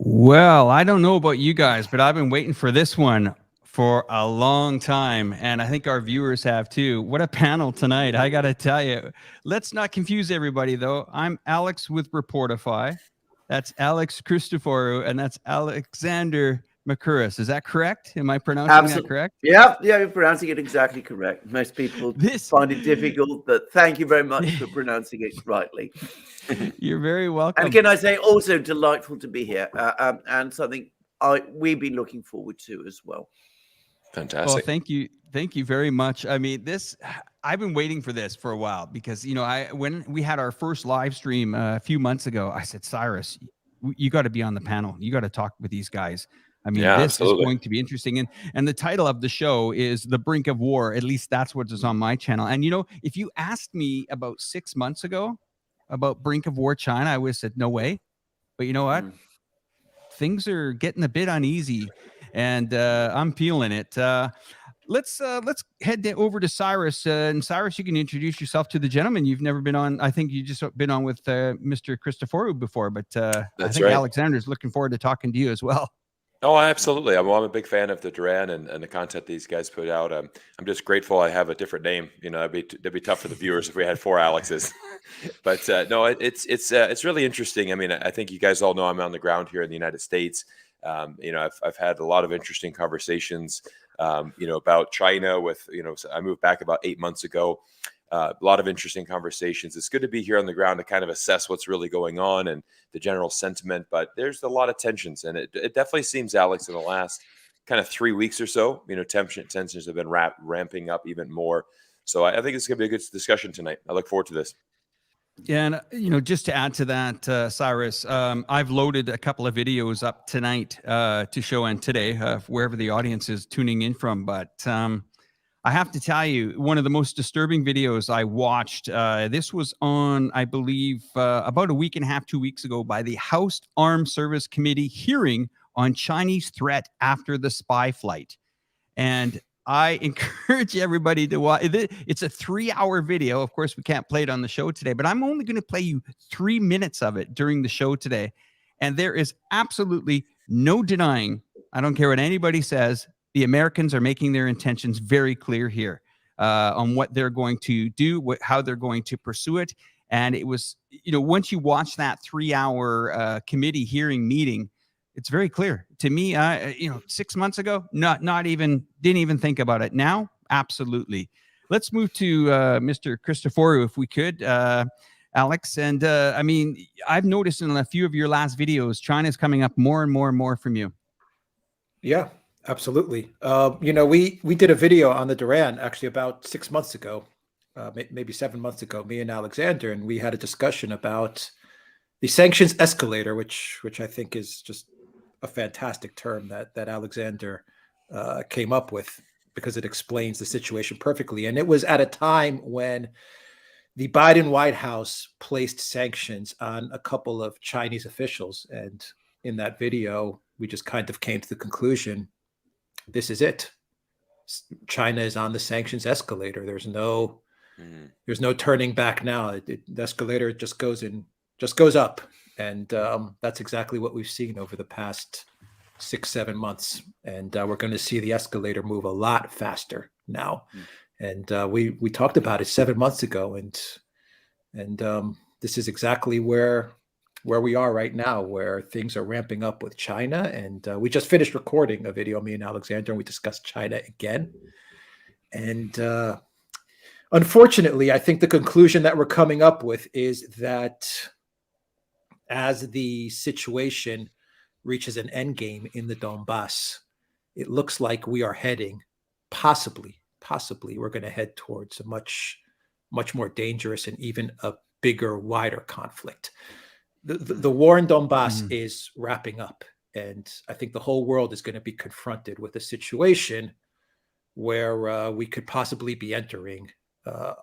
Well, I don't know about you guys, but I've been waiting for this one for a long time, and I think our viewers have too. What a panel tonight, I got to tell you. Let's not confuse everybody, though. I'm Alex with Reporterfy. That's Alex Christoforou, and that's Alexander Makuris. Is that correct? Am I pronouncing that Absolutely. correct? Yeah, you're pronouncing it exactly correct. Most people This, find it difficult, but thank you very much for pronouncing it rightly. you're very And welcome. can I say, also delightful to be here, and something we've been looking forward to as well. Well, Fantastic. thank you very much. I mean, I've been waiting for this for a while because when we had our first live stream a few months ago, I said, Cyrus, you got to be on the panel. You got to talk with these guys. I mean, Yeah, this is absolutely. going to be interesting. And the title of the show is The Brink of War. At least that's what is on my channel. And if you asked me about 6 months ago about Brink of War China, I would have said no way. But you know what? Things are getting a bit uneasy, and I'm feeling it. Let's head over to Cyrus. And Cyrus, you can introduce yourself to the gentleman. You've never been on. I think you just been on with Mr. Christoforou before, but I think right. Alexander's looking forward to talking to you as well. Oh, absolutely. I'm a big fan of the Duran and the content these guys put out. I'm just grateful I have a different name. That'd be tough for the viewers if we had 4 Alexes. But no, it's really interesting. I mean, I think you guys all know I'm on the ground here in the United States. I've had a lot of interesting conversations, about China with, so I moved back about 8 months ago. A lot of interesting conversations. It's good to be here on the ground to kind of assess what's really going on and the general sentiment, but there's a lot of tensions, and it definitely seems, Alex, in the last kind of 3 weeks or so, tensions have been ramping up even more. So I think it's going to be a good discussion tonight. I look forward to this. Yeah, and just to add to that, Cyrus, I've loaded a couple of videos up tonight to show, and today, wherever the audience is tuning in from. But I have to tell you, one of the most disturbing videos I watched, this was on, I believe, about a week and a half, 2 weeks ago, by the House Armed Service Committee hearing on Chinese threat after the spy flight. And I encourage everybody to watch. It's a 3-hour video. Of course, we can't play it on the show today, but I'm only going to play you 3 minutes of it during the show today. And there is absolutely no denying, I don't care what anybody says, the Americans are making their intentions very clear here on what they're going to do, how they're going to pursue it. And it was, once you watch that 3-hour committee hearing meeting, it's very clear to me. 6 months ago, didn't even think about it. Now, absolutely. Let's move to Mr. Christoforou, if we could, Alex. And I mean, I've noticed in a few of your last videos, China's coming up more and more and more from you. Yeah, absolutely. We did a video on the Duran actually about 6 months ago, maybe 7 months ago, me and Alexander, and we had a discussion about the sanctions escalator, which I think is just a fantastic term that Alexander came up with, because it explains the situation perfectly. And it was at a time when the Biden White House placed sanctions on a couple of Chinese officials. And in that video, we just kind of came to the conclusion, this is it. China is on the sanctions escalator. There's no turning back now. The escalator just goes up. And that's exactly what we've seen over the past 6-7 months. And we're going to see the escalator move a lot faster now. And we talked about it 7 months ago. And this is exactly where we are right now, where things are ramping up with China. And we just finished recording a video, me and Alexander, and we discussed China again. And unfortunately, I think the conclusion that we're coming up with is that as the situation reaches an end game in the Donbass, it looks like we are heading, possibly, we're going to head towards a much more dangerous and even a bigger, wider conflict. The war in Donbass is wrapping up, and I think the whole world is going to be confronted with a situation where we could possibly be entering a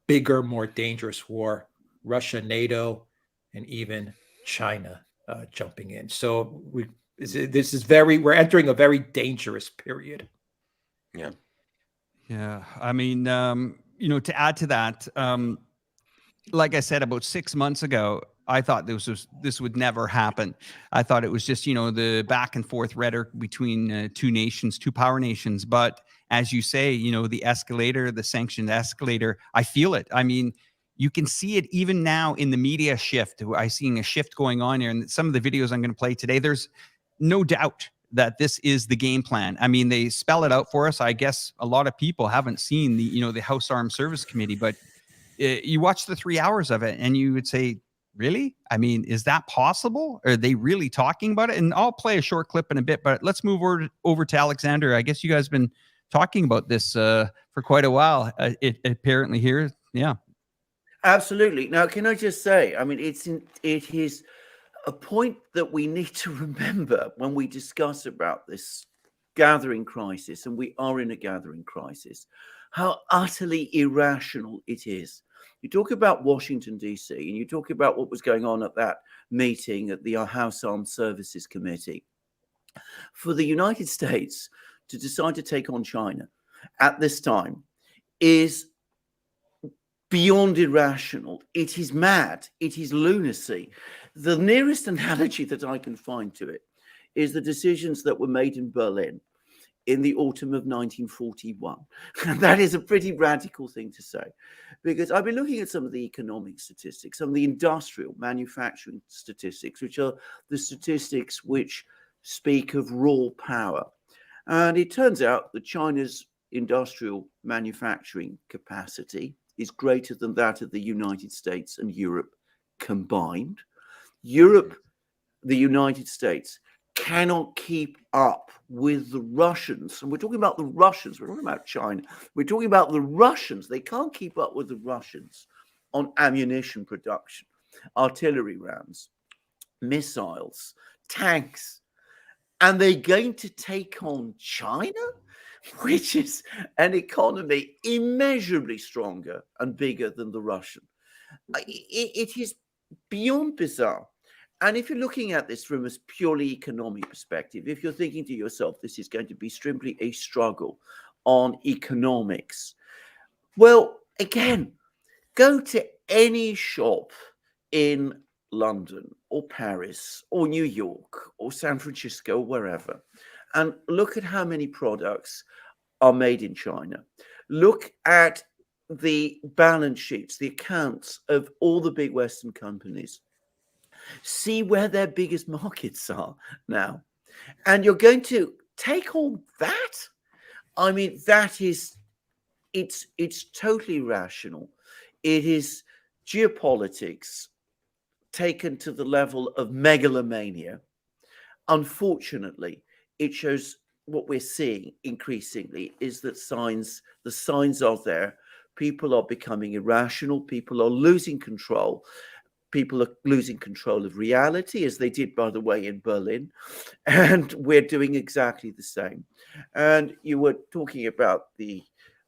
bigger, more dangerous war. Russia, NATO, and even China jumping in. So we're entering a very dangerous period. Yeah. Yeah. I mean, to add to that, like I said, about 6 months ago, I thought this would never happen. I thought it was just, the back and forth rhetoric between two power nations. But as you say, the escalator, the sanctioned escalator, I feel it. I mean, you can see it even now in the media shift. I'm seeing a shift going on here. And some of the videos I'm going to play today, there's no doubt that this is the game plan. I mean, they spell it out for us. I guess a lot of people haven't seen the House Armed Service Committee, but you watch the 3 hours of it and you would say, really? I mean, is that possible? Are they really talking about it? And I'll play a short clip in a bit, but let's move over to Alexander. I guess you guys have been talking about this for quite a while. It apparently here. Yeah. Absolutely. Now, can I just say, I mean, it is a point that we need to remember when we discuss about this gathering crisis, and we are in a gathering crisis, how utterly irrational it is. You talk about Washington, D.C., and you talk about what was going on at that meeting at the House Armed Services Committee. For the United States to decide to take on China at this time is beyond irrational. It is mad. It is lunacy. The nearest analogy that I can find to it is the decisions that were made in Berlin in the autumn of 1941. And that is a pretty radical thing to say, because I've been looking at some of the economic statistics, some of the industrial manufacturing statistics, which are the statistics which speak of raw power. And it turns out that China's industrial manufacturing capacity is greater than that of the United States and Europe combined. Europe, the United States, cannot keep up with the Russians. And we're talking about the Russians. We're talking about China. We're talking about the Russians. They can't keep up with the Russians on ammunition production, artillery rounds, missiles, tanks. And they're going to take on China, which is an economy immeasurably stronger and bigger than the Russian. It is beyond bizarre. And if you're looking at this from a purely economic perspective, if you're thinking to yourself, this is going to be simply a struggle on economics, well, again, go to any shop in London or Paris or New York or San Francisco, or wherever, and look at how many products are made in China. Look at the balance sheets, the accounts of all the big Western companies. See where their biggest markets are now. And you're going to take all that? I mean, it's totally rational. It is geopolitics taken to the level of megalomania. Unfortunately, it shows what we're seeing increasingly is that the signs are there. People are becoming irrational. People are losing control. People are losing control of reality, as they did, by the way, in Berlin. And we're doing exactly the same. And you were talking about the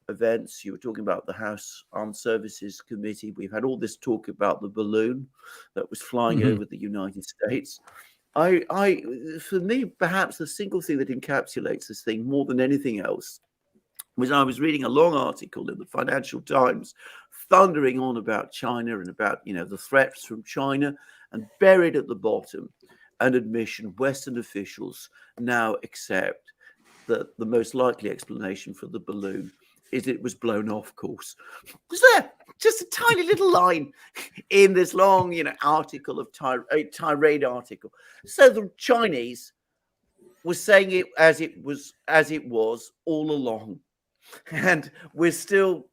events. You were talking about the House Armed Services Committee. We've had all this talk about the balloon that was flying over the United States. For me, perhaps the single thing that encapsulates this thing more than anything else was I was reading a long article in the Financial Times thundering on about China and about, the threats from China, and buried at the bottom an admission Western officials now accept that the most likely explanation for the balloon is it was blown off course. Was there just a tiny little line in this long, article of tirade article? So the Chinese were saying it as it was all along. And we're still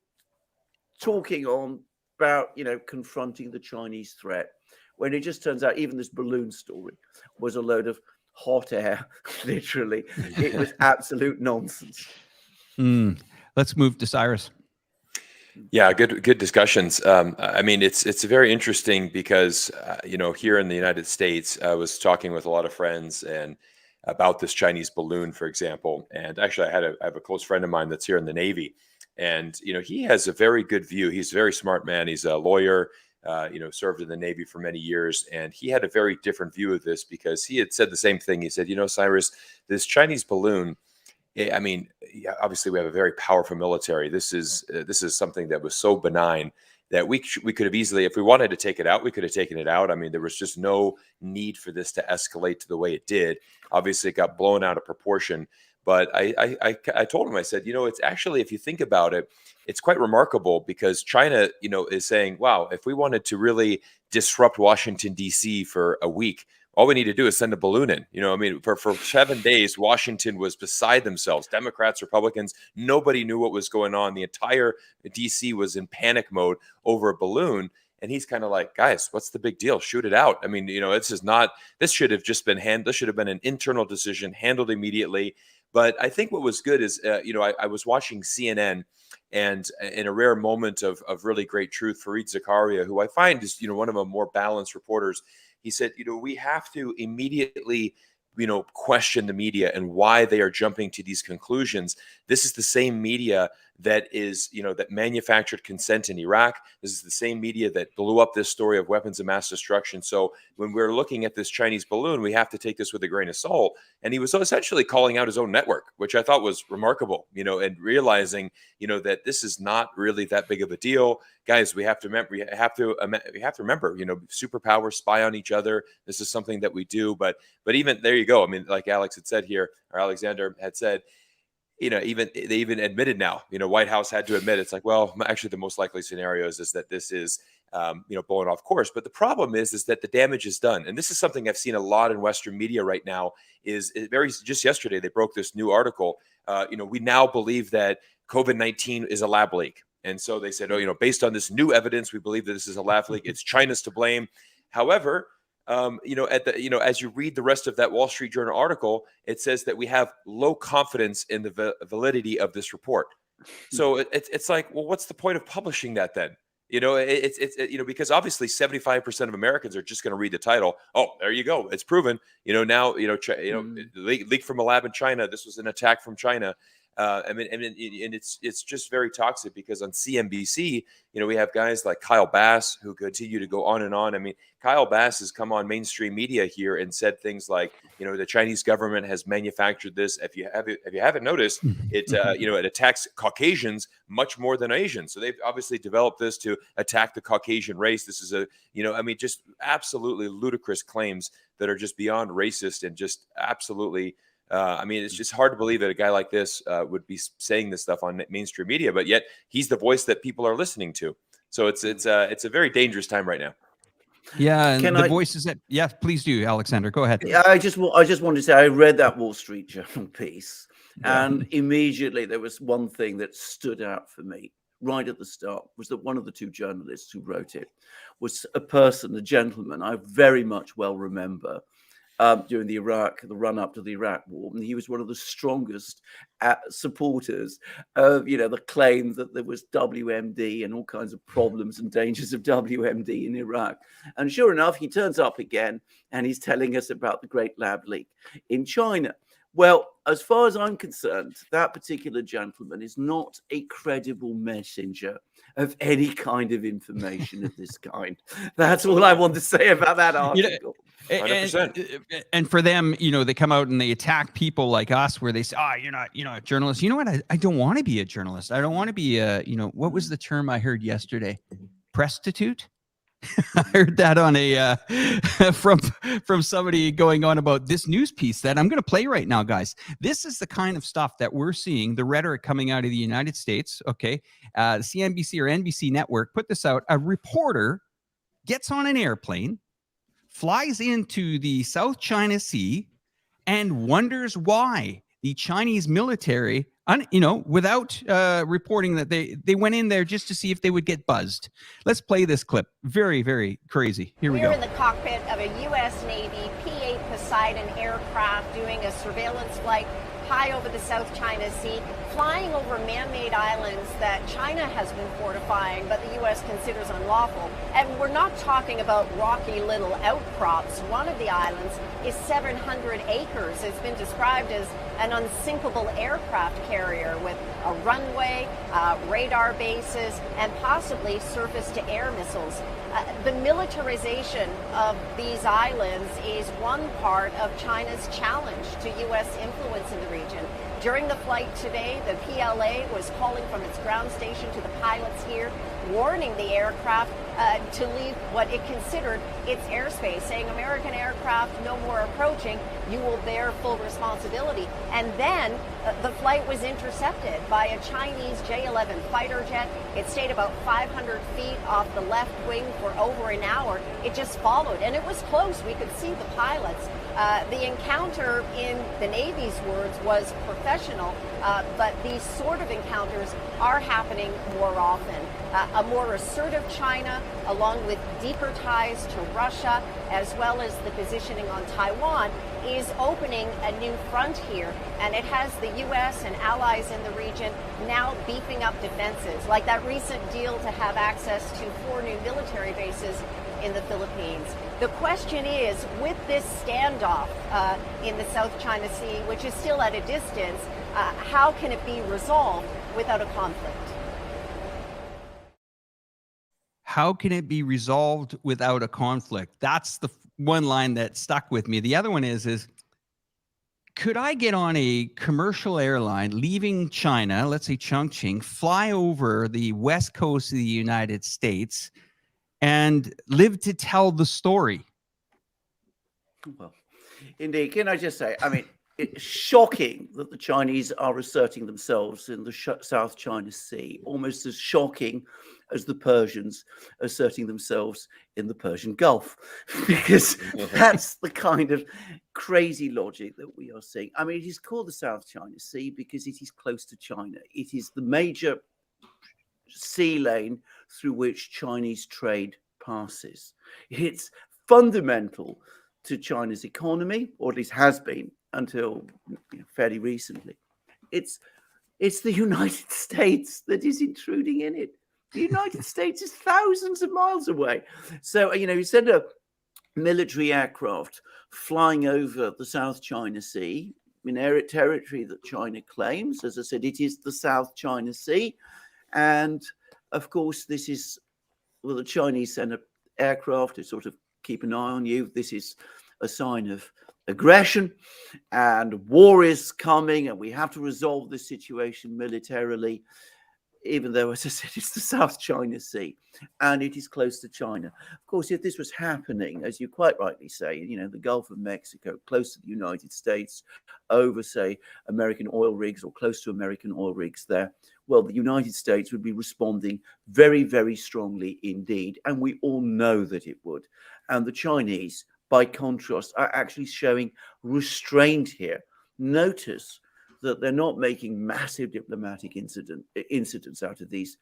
talking on about, confronting the Chinese threat, when it just turns out even this balloon story was a load of hot air, literally. It was absolute nonsense. Let's move to Cyrus. Yeah, good discussions. I mean, it's very interesting because, here in the United States, I was talking with a lot of friends and about this Chinese balloon, for example. And actually, I have a close friend of mine that's here in the Navy, and he has a very good view. He's a very smart man. He's a lawyer. Served in the Navy for many years, and he had a very different view of this because he had said the same thing. He said, Cyrus, this Chinese balloon, I mean, obviously we have a very powerful military. This is something that was so benign that we could have easily, if we wanted to take it out, we could have taken it out. I mean, there was just no need for this to escalate to the way it did. Obviously, it got blown out of proportion. But I told him, I said, it's actually, if you think about it, it's quite remarkable because China, is saying, wow, if we wanted to really disrupt Washington, D.C. for a week, all we need to do is send a balloon in. For 7 days, Washington was beside themselves. Democrats, Republicans, nobody knew what was going on. The entire D.C. was in panic mode over a balloon. And he's kind of like, guys, what's the big deal? Shoot it out. I mean, this should have just been this should have been an internal decision handled immediately. But I think what was good is, I was watching CNN, and in a rare moment of really great truth, Fareed Zakaria, who I find is, one of the more balanced reporters, he said, we have to immediately, question the media and why they are jumping to these conclusions. This is the same media that is, that manufactured consent in Iraq. This is the same media that blew up this story of weapons of mass destruction. So when we're looking at this Chinese balloon, we have to take this with a grain of salt. And he was essentially calling out his own network, which I thought was remarkable, and realizing, that this is not really that big of a deal. Guys, we have to remember, superpowers spy on each other. This is something that we do. But even there you go. I mean, like Alex had said here, or Alexander had said, they even admitted now, White House had to admit, it's like, well, actually the most likely scenario is that this is, blowing off course. But the problem is that the damage is done. And this is something I've seen a lot in Western media right now just yesterday, they broke this new article. We now believe that COVID-19 is a lab leak. And so they said, based on this new evidence, we believe that this is a lab leak. It's China's to blame. However, as you read the rest of that Wall Street Journal article, it says that we have low confidence in the validity of this report. So it's like, well, what's the point of publishing that then? Because obviously 75% of Americans are just going to read the title. Oh, there you go. It's proven, leak from a lab in China. This was an attack from China. And it's just very toxic because on CNBC, we have guys like Kyle Bass who continue to go on and on. I mean, Kyle Bass has come on mainstream media here and said things like, the Chinese government has manufactured this. If you haven't noticed, it attacks Caucasians much more than Asians. So they've obviously developed this to attack the Caucasian race. This is just absolutely ludicrous claims that are just beyond racist and just absolutely. It's just hard to believe that a guy like this would be saying this stuff on mainstream media, but yet he's the voice that people are listening to. So it's a very dangerous time right now. Yeah, and voices that, yeah, please do, Alexander. Go ahead. Yeah, I just wanted to say I read that Wall Street Journal piece, and immediately there was one thing that stood out for me right at the start, was that one of the two journalists who wrote it was a gentleman I very much well remember. During the run-up to the Iraq war, and he was one of the strongest supporters of, the claim that there was WMD and all kinds of problems and dangers of WMD in Iraq. And sure enough, he turns up again, and he's telling us about the great lab leak in China. Well, as far as I'm concerned, that particular gentleman is not a credible messenger of any kind of information of this kind. That's all I want to say about that article. 100%. And for them, they come out and they attack people like us, where they say, you're not a journalist. You know what? I don't want to be a journalist. I don't want to be what was the term I heard yesterday? Prostitute? I heard that on from somebody going on about this news piece that I'm going to play right now, guys. This is the kind of stuff that we're seeing, the rhetoric coming out of the United States. Okay. CNBC or NBC network put this out. A reporter gets on an airplane, flies into the South China Sea, and wonders why the Chinese military, without reporting that they went in there just to see if they would get buzzed. Let's play this clip. Very, very crazy. Here we go. We're in the cockpit of a U.S. Navy P-8 Poseidon aircraft doing a surveillance flight high over the South China Sea, flying over man-made islands that China has been fortifying, but the U.S. considers unlawful. And we're not talking about rocky little outcrops. One of the islands is 700 acres. It's been described as an unsinkable aircraft carrier with a runway, radar bases, and possibly surface-to-air missiles. The militarization of these islands is one part of China's challenge to U.S. influence in the region. During the flight today, the PLA was calling from its ground station to the pilots here warning the aircraft to leave what it considered its airspace, saying American aircraft no more approaching, you will bear full responsibility. And then the flight was intercepted by a Chinese J-11 fighter jet. It stayed about 500 feet off the left wing for over an hour. It just followed, and it was close. We could see the pilots. The encounter, in the Navy's words, was professional, but these sort of encounters are happening more often. A more assertive China, along with deeper ties to Russia, as well as the positioning on Taiwan, is opening a new front here, and it has the U.S. and allies in the region now beefing up defenses, like that recent deal to have access to 4 new military bases in the Philippines. The question is, with this standoff in the South China Sea, which is still at a distance, how can it be resolved without a conflict? How can it be resolved without a conflict? That's the one line that stuck with me. The other one is could I get on a commercial airline leaving China, let's say Chongqing, fly over the west coast of the United States and live to tell the story? Well, indeed. Can I just say, I mean, it's shocking that the Chinese are asserting themselves in the South China Sea, almost as shocking as the Persians asserting themselves in the Persian Gulf, because that's the kind of crazy logic that we are seeing. I mean, it is called the South China Sea because it is close to China. It is the major sea lane through which Chinese trade passes. It's fundamental to China's economy, or at least has been until fairly recently. It's the United States that is intruding in it. The United States is thousands of miles away. So, you send a military aircraft flying over the South China Sea in air territory that China claims. As I said, it is the South China Sea. And of course, this is, well, the Chinese send an aircraft to sort of keep an eye on you. This is a sign of aggression, and war is coming, and we have to resolve this situation militarily, even though, as I said, it's the South China Sea and it is close to China. Of course, if this was happening, as you quite rightly say, the Gulf of Mexico, close to the United States, over, say, American oil rigs or close to American oil rigs there, well, the United States would be responding very, very strongly indeed. And we all know that it would. And the Chinese, by contrast, are actually showing restraint here. Notice that they're not making massive diplomatic incidents out of these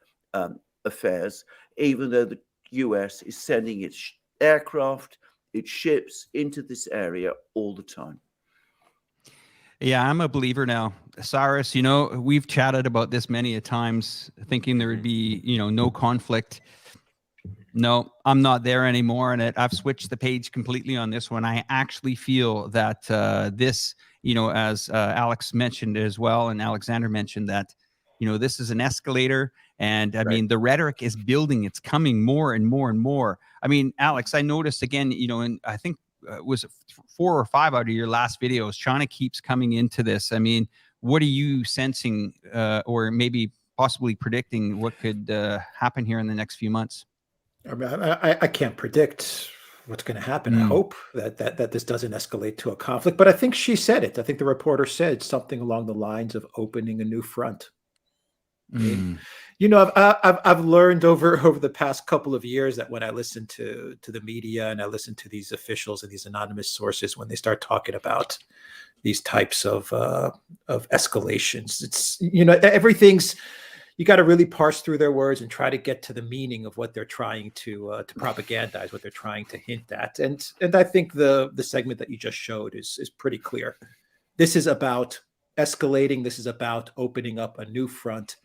affairs, even though the US is sending its aircraft, its ships into this area all the time. Yeah, I'm a believer now. Cyrus, we've chatted about this many a times, thinking there would be, no conflict. No, I'm not there anymore. And I've switched the page completely on this one. I actually feel that this, as Alex mentioned as well, and Alexander mentioned that, this is an escalator. And I mean, the rhetoric is building. It's coming more and more and more. I mean, Alex, I noticed again, and I think it was 4 or 5 out of your last videos, China keeps coming into this. I mean, what are you sensing or maybe possibly predicting what could happen here in the next few months? I mean, I can't predict what's going to happen. I hope that this doesn't escalate to a conflict. But I think she said it. I think the reporter said something along the lines of opening a new front. I mean, I've learned over the past couple of years that when I listen to the media and I listen to these officials and these anonymous sources, when they start talking about these types of escalations, it's everything's. You got to really parse through their words and try to get to the meaning of what they're trying to propagandize, what they're trying to hint at. And I think the segment that you just showed is pretty clear. This is about escalating. This is about opening up a new front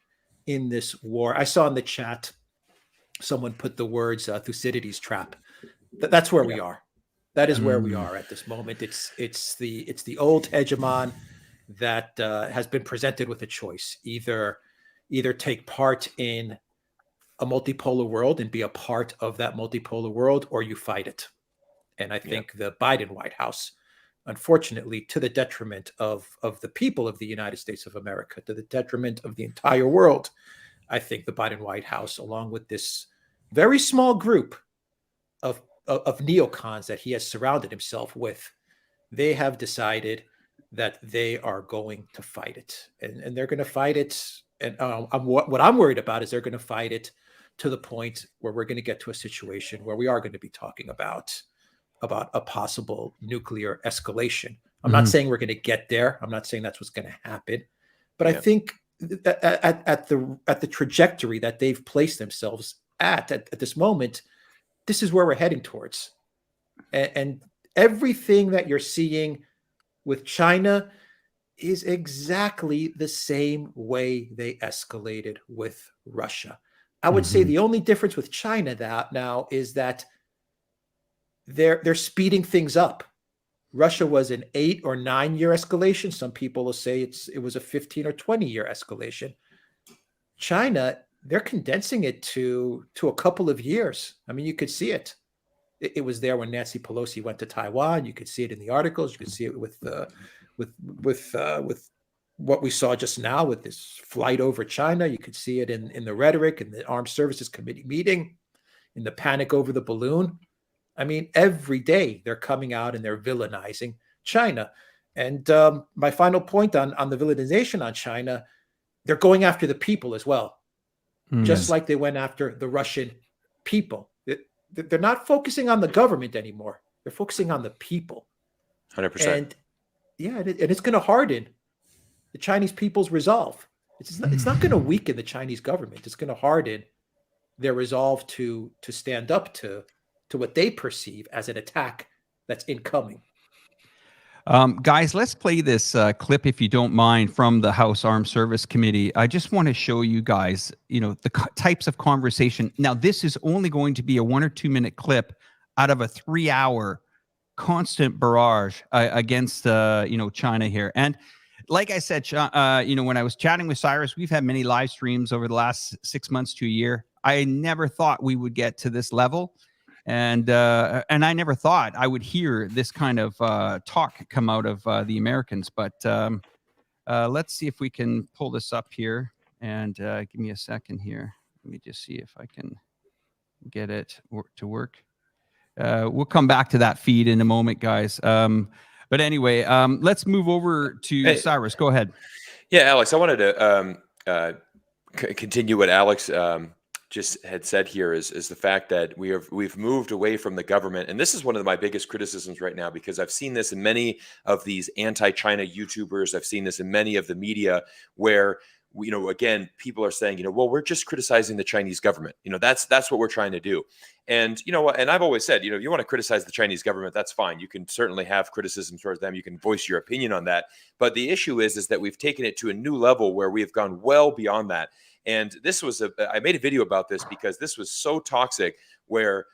in this war. I saw in the chat someone put the words Thucydides trap. That's where we are. That is where we are at this moment. It's the old hegemon that has been presented with a choice: either take part in a multipolar world and be a part of that multipolar world, or you fight it. And I think the Biden White House, unfortunately, to the detriment of the people of the United States of America, to the detriment of the entire world, I think the Biden White House, along with this very small group of neocons that he has surrounded himself with, they have decided that they are going to fight it, and they're going to fight it. And what I'm worried about is they're going to fight it to the point where we're going to get to a situation where we are going to be talking about a possible nuclear escalation. I'm not saying we're going to get there. I'm not saying that's what's going to happen, but I think at the trajectory that they've placed themselves at this moment, this is where we're heading towards. And everything that you're seeing with China is exactly the same way they escalated with Russia. I would say the only difference with China now is that they're speeding things up. Russia was an 8 or 9 year escalation. Some people will say it was a 15 or 20 year escalation. China, they're condensing it to a couple of years. I mean, you could see it. It was there when Nancy Pelosi went to Taiwan. You could see it in the articles. You could see it with what we saw just now with this flight over China. You could see it in the rhetoric in the Armed Services Committee meeting, in the panic over the balloon. I mean, every day they're coming out and they're villainizing China. And my final point on the villainization on China, they're going after the people as well, just like they went after the Russian people. They're not focusing on the government anymore. They're focusing on the people. 100%. And it's going to harden the Chinese people's resolve. It's not going to weaken the Chinese government. It's going to harden their resolve to stand up to what they perceive as an attack that's incoming. Guys, let's play this clip, if you don't mind, from the House Armed Service Committee. I just want to show you guys, the types of conversation. Now, this is only going to be a 1 or 2 minute clip out of a 3-hour constant barrage against, China here. And like I said, when I was chatting with Cyrus, we've had many live streams over the last 6 months to a year. I never thought we would get to this level. And I never thought I would hear this kind of talk come out of the Americans. But let's see if we can pull this up here. And give me a second here. Let me just see if I can get it to work. We'll come back to that feed in a moment, guys. But anyway, let's move over to Cyrus. Go ahead. Yeah, Alex, I wanted to continue what Alex just had said here is the fact that we've moved away from the government. And this is one of my biggest criticisms right now, because I've seen this in many of these anti-China YouTubers. I've seen this in many of the media where, again, people are saying, well, we're just criticizing the Chinese government. That's what we're trying to do. And, and I've always said, you want to criticize the Chinese government, that's fine. You can certainly have criticism towards them. You can voice your opinion on that. But the issue is that we've taken it to a new level where we have gone well beyond that. And this was I made a video about this because this was so toxic where,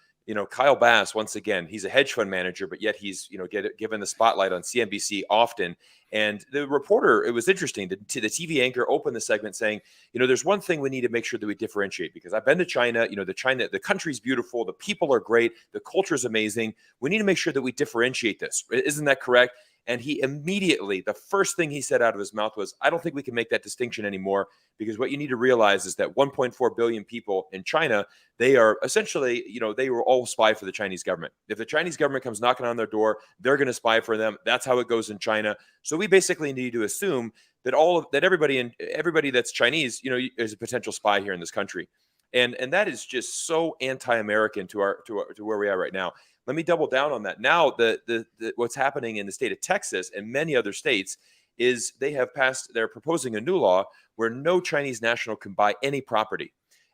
Kyle Bass, once again, he's a hedge fund manager, but yet he's, given the spotlight on CNBC often. And the reporter, it was interesting, the TV anchor opened the segment saying, there's one thing we need to make sure that we differentiate, because I've been to China, the country's beautiful, the people are great, the culture is amazing. We need to make sure that we differentiate this. Isn't that correct? And he immediately, the first thing he said out of his mouth was, I don't think we can make that distinction anymore, because what you need to realize is that 1.4 billion people in China, they are essentially, they were all spy for the Chinese government. If the Chinese government comes knocking on their door, they're going to spy for them. That's how it goes in China. So we basically need to assume that everybody that's Chinese, is a potential spy here in this country. And that is just so anti-American to where we are right now. Let me double down on that. Now, the what's happening in the state of Texas and many other states is they're proposing a new law where no Chinese national can buy any property.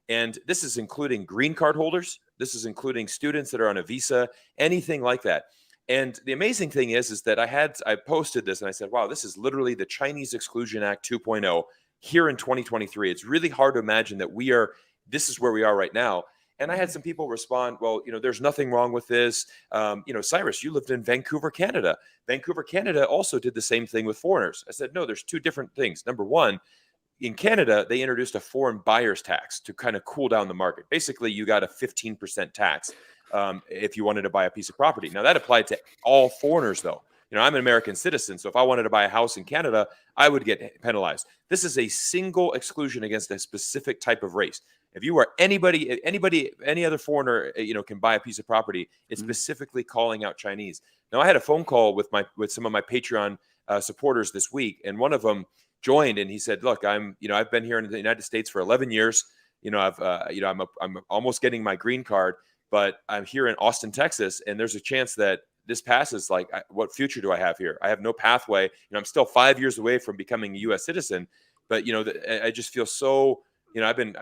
And this is including green card holders. This is including students that are on a visa, anything like that. And the amazing thing is that I posted this and I said, wow, this is literally the Chinese Exclusion Act 2.0 here in 2023. It's really hard to imagine that this is where we are right now. And I had some people respond, well, there's nothing wrong with this. Cyrus, you lived in Vancouver, Canada. Vancouver, Canada also did the same thing with foreigners. I said, no, there's two different things. Number one, in Canada, they introduced a foreign buyer's tax to kind of cool down the market. Basically, you got a 15% tax if you wanted to buy a piece of property. Now, that applied to all foreigners, though. I'm an American citizen, so if I wanted to buy a house in Canada, I would get penalized. This is a single exclusion against a specific type of race. If you are anybody, any other foreigner, can buy a piece of property, it's specifically calling out Chinese. Now, I had a phone call with some of my Patreon supporters this week, and one of them joined, and he said, "Look, I've been here in the United States for 11 years. I'm almost getting my green card, but I'm here in Austin, Texas, and there's a chance that this passes. Like, what future do I have here? I have no pathway. I'm still 5 years away from becoming a U.S. citizen, but I just feel so." He's been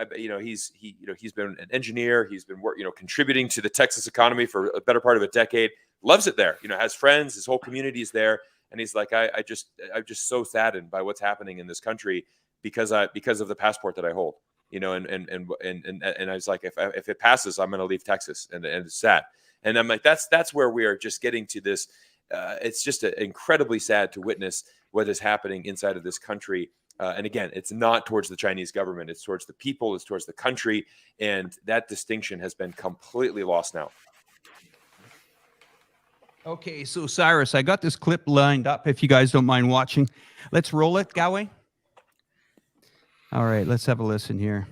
an engineer. He's been contributing to the Texas economy for a better part of a decade. Loves it there. Has friends. His whole community is there, and he's like, I'm just so saddened by what's happening in this country because of the passport that I hold. And I was like, if it passes, I'm going to leave Texas, and it's sad. And I'm like, that's where we are just getting to this. It's just incredibly sad to witness what is happening inside of this country. And again, it's not towards the Chinese government. It's towards the people. It's towards the country. And that distinction has been completely lost now. Okay, so Cyrus, I got this clip lined up, if you guys don't mind watching. Let's roll it, Galway. All right, let's have a listen here.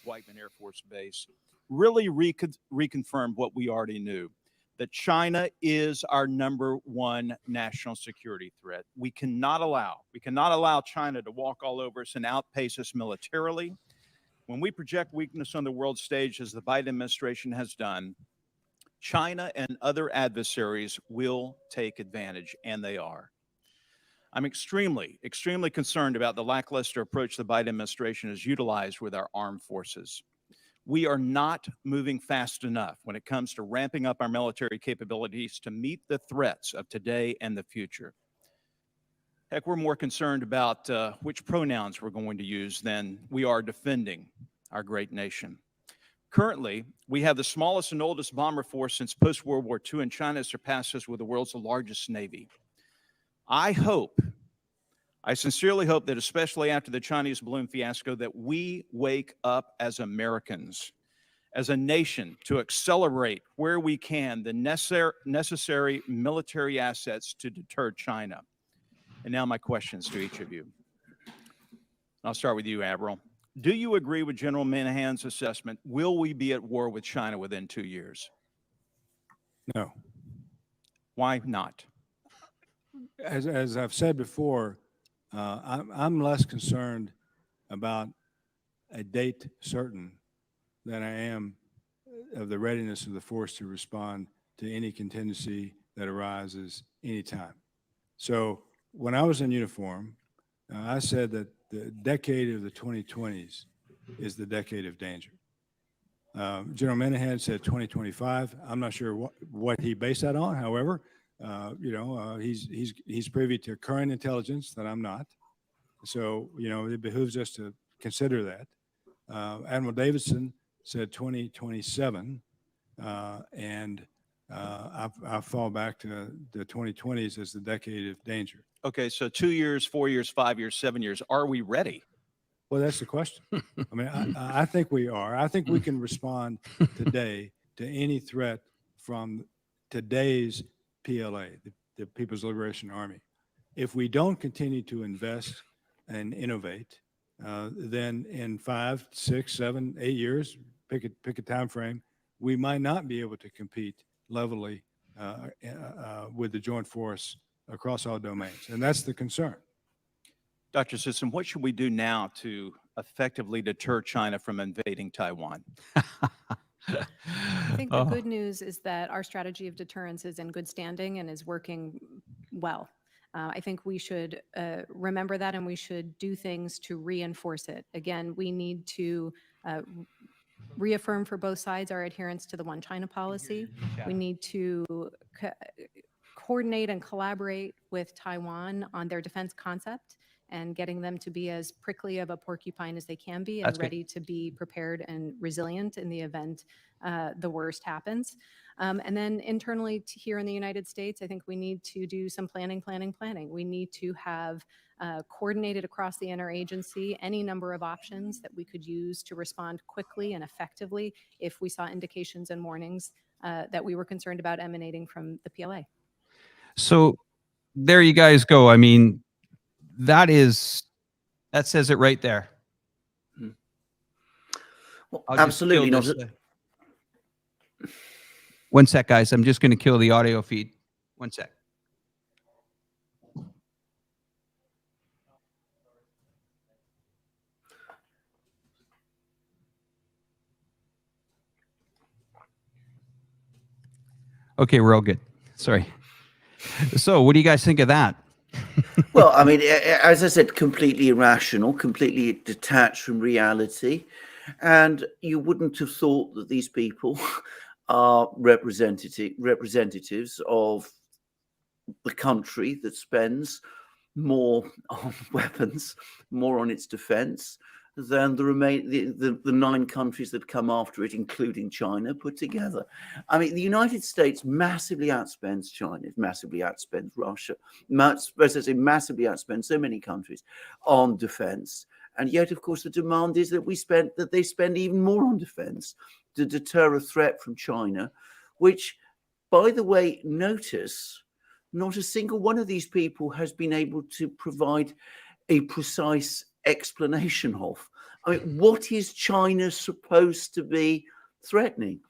Whiteman Air Force Base really reconfirmed what we already knew, that China is our #1 national security threat. We cannot allow China to walk all over us and outpace us militarily. When we project weakness on the world stage, as the Biden administration has done, China and other adversaries will take advantage, and they are. I'm extremely, extremely concerned about the lackluster approach the Biden administration has utilized with our armed forces. We are not moving fast enough when it comes to ramping up our military capabilities to meet the threats of today and the future. Heck, we're more concerned about which pronouns we're going to use than we are defending our great nation. Currently, we have the smallest and oldest bomber force since post-World War II, and China surpasses us with the world's largest Navy. I sincerely hope that, especially after the Chinese balloon fiasco, that we wake up as Americans, as a nation, to accelerate where we can the necessary military assets to deter China. And now my questions to each of you. I'll start with you, Admiral. Do you agree with General Minahan's assessment? Will we be at war with China within 2 years? No. Why not? As I've said before, I'm less concerned about a date certain than I am of the readiness of the force to respond to any contingency that arises anytime. So when I was in uniform, I said that the decade of the 2020s is the decade of danger. General Minahan said 2025. I'm not sure what he based that on. However, he's privy to current intelligence that I'm not. So, it behooves us to consider that. Admiral Davidson said 2027, and I fall back to the 2020s as the decade of danger. Okay, so 2 years, 4 years, 5 years, 7 years. Are we ready? Well, that's the question. I mean, I think we are. I think we can respond today to any threat from today's PLA, the People's Liberation Army. If we don't continue to invest and innovate, then in 5, 6, 7, 8 years, pick a time frame, we might not be able to compete levelly with the joint force across all domains, and that's the concern. Dr. Sisson, what should we do now to effectively deter China from invading Taiwan? I think the good news is that our strategy of deterrence is in good standing and is working well. I think we should remember that, and we should do things to reinforce it. Again, we need to reaffirm for both sides our adherence to the One China policy. We need to coordinate and collaborate with Taiwan on their defense concept and getting them to be as prickly of a porcupine as they can be and ready to be prepared and resilient in the event the worst happens. And then internally here in the United States, I think we need to do some planning. We need to have coordinated across the interagency any number of options that we could use to respond quickly and effectively if we saw indications and warnings that we were concerned about emanating from the PLA. So there you guys go. I mean, that says it right there. Well, I'll just absolutely kill not. this, one sec, guys. I'm just going to kill the audio feed. One sec. Okay, we're all good. Sorry. So, what do you guys think of that? Well, I mean, as I said, completely irrational, completely detached from reality. And you wouldn't have thought that these people are representatives of the country that spends more on weapons, more on its defense than the 9 countries that come after it, including China, put together. I mean, the United States massively outspends China, massively outspends Russia, massively outspends so many countries on defense. And yet, of course, the demand is that they spend even more on defense to deter a threat from China, which, by the way, notice not a single one of these people has been able to provide a precise explanation of. I mean, what is China supposed to be threatening?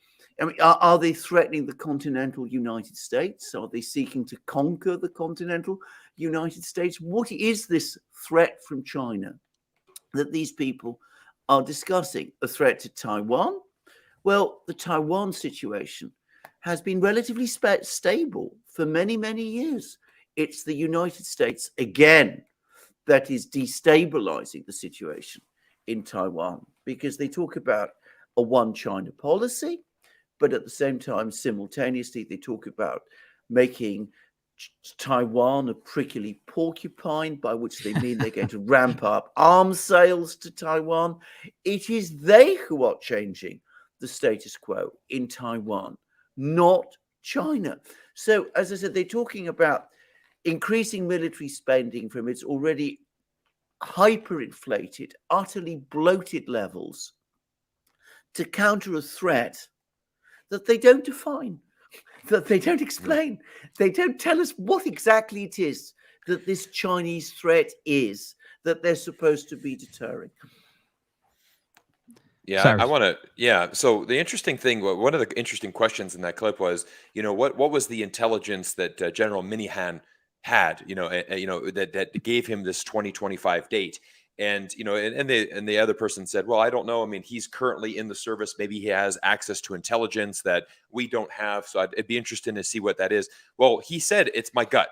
I mean, are they threatening the continental United States? Are they seeking to conquer the continental United States? What is this threat from China that these people are discussing? A threat to Taiwan? Well, the Taiwan situation has been relatively stable for many, many years. It's the United States, again, that is destabilizing the situation in Taiwan, because they talk about a one China policy, but at the same time, simultaneously, they talk about making Taiwan a prickly porcupine, by which they mean they're going to ramp up arms sales to Taiwan. It is they who are changing the status quo in Taiwan, not China. So, as I said, they're talking about increasing military spending from its already hyperinflated, utterly bloated levels to counter a threat that they don't define, that they don't explain. They don't tell us what exactly it is that this Chinese threat is that they're supposed to be deterring. Yeah, Cyrus. I want to. Yeah. So the interesting thing, one of the interesting questions in that clip was, what was the intelligence that General Minihan had, that gave him this 2025 date? And the other person said, well, I don't know. I mean, he's currently in the service. Maybe he has access to intelligence that we don't have. So it'd be interesting to see what that is. Well, he said, it's my gut.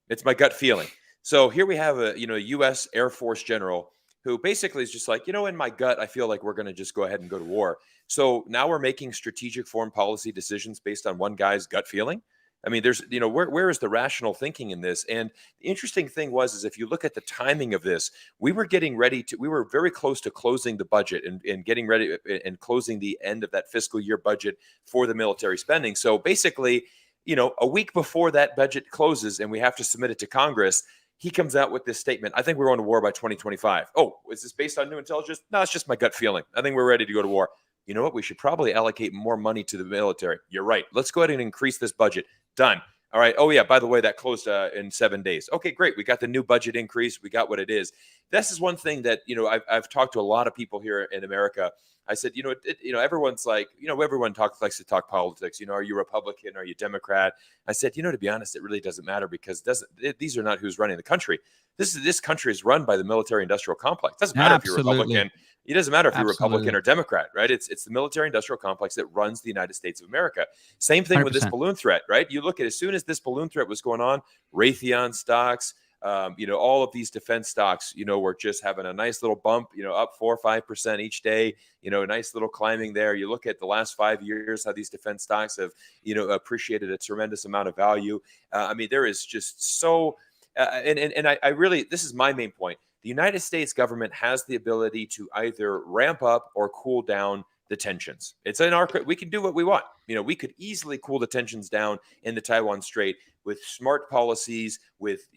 It's my gut feeling. So here we have a U.S. Air Force general who basically is just like, in my gut, I feel like we're going to just go ahead and go to war. So now we're making strategic foreign policy decisions based on one guy's gut feeling. I mean, there's, where is the rational thinking in this? And the interesting thing is if you look at the timing of this, we were very close to closing the budget and getting ready and closing the end of that fiscal year budget for the military spending. So basically, a week before that budget closes and we have to submit it to Congress, he comes out with this statement. I think we're going to war by 2025. Oh, is this based on new intelligence? No, it's just my gut feeling. I think we're ready to go to war. You know what? We should probably allocate more money to the military. You're right. Let's go ahead and increase this budget. Done. All right. Oh, yeah. By the way, that closed in 7 days. Okay, great. We got the new budget increase. We got what it is. This is one thing that, I've talked to a lot of people here in America. I said, everyone's like, everyone likes to talk politics. Are you Republican? Are you Democrat? I said, to be honest, it really doesn't matter because these are not who's running the country. This country is run by the military-industrial complex. Doesn't matter if you're Republican. It doesn't matter if you're Republican or Democrat, right? It's the military-industrial complex that runs the United States of America. Same thing 100%. with this balloon threat, right? You look at as soon as this balloon threat was going on, Raytheon stocks, all of these defense stocks, were just having a nice little bump, up 4 or 5% each day, a nice little climbing there. You look at the last 5 years, how these defense stocks have, appreciated a tremendous amount of value. I mean, there is just so, I really, this is my main point. The United States government has the ability to either ramp up or cool down the tensions. It's in we can do what we want. We could easily cool the tensions down in the Taiwan Strait with smart policies, with,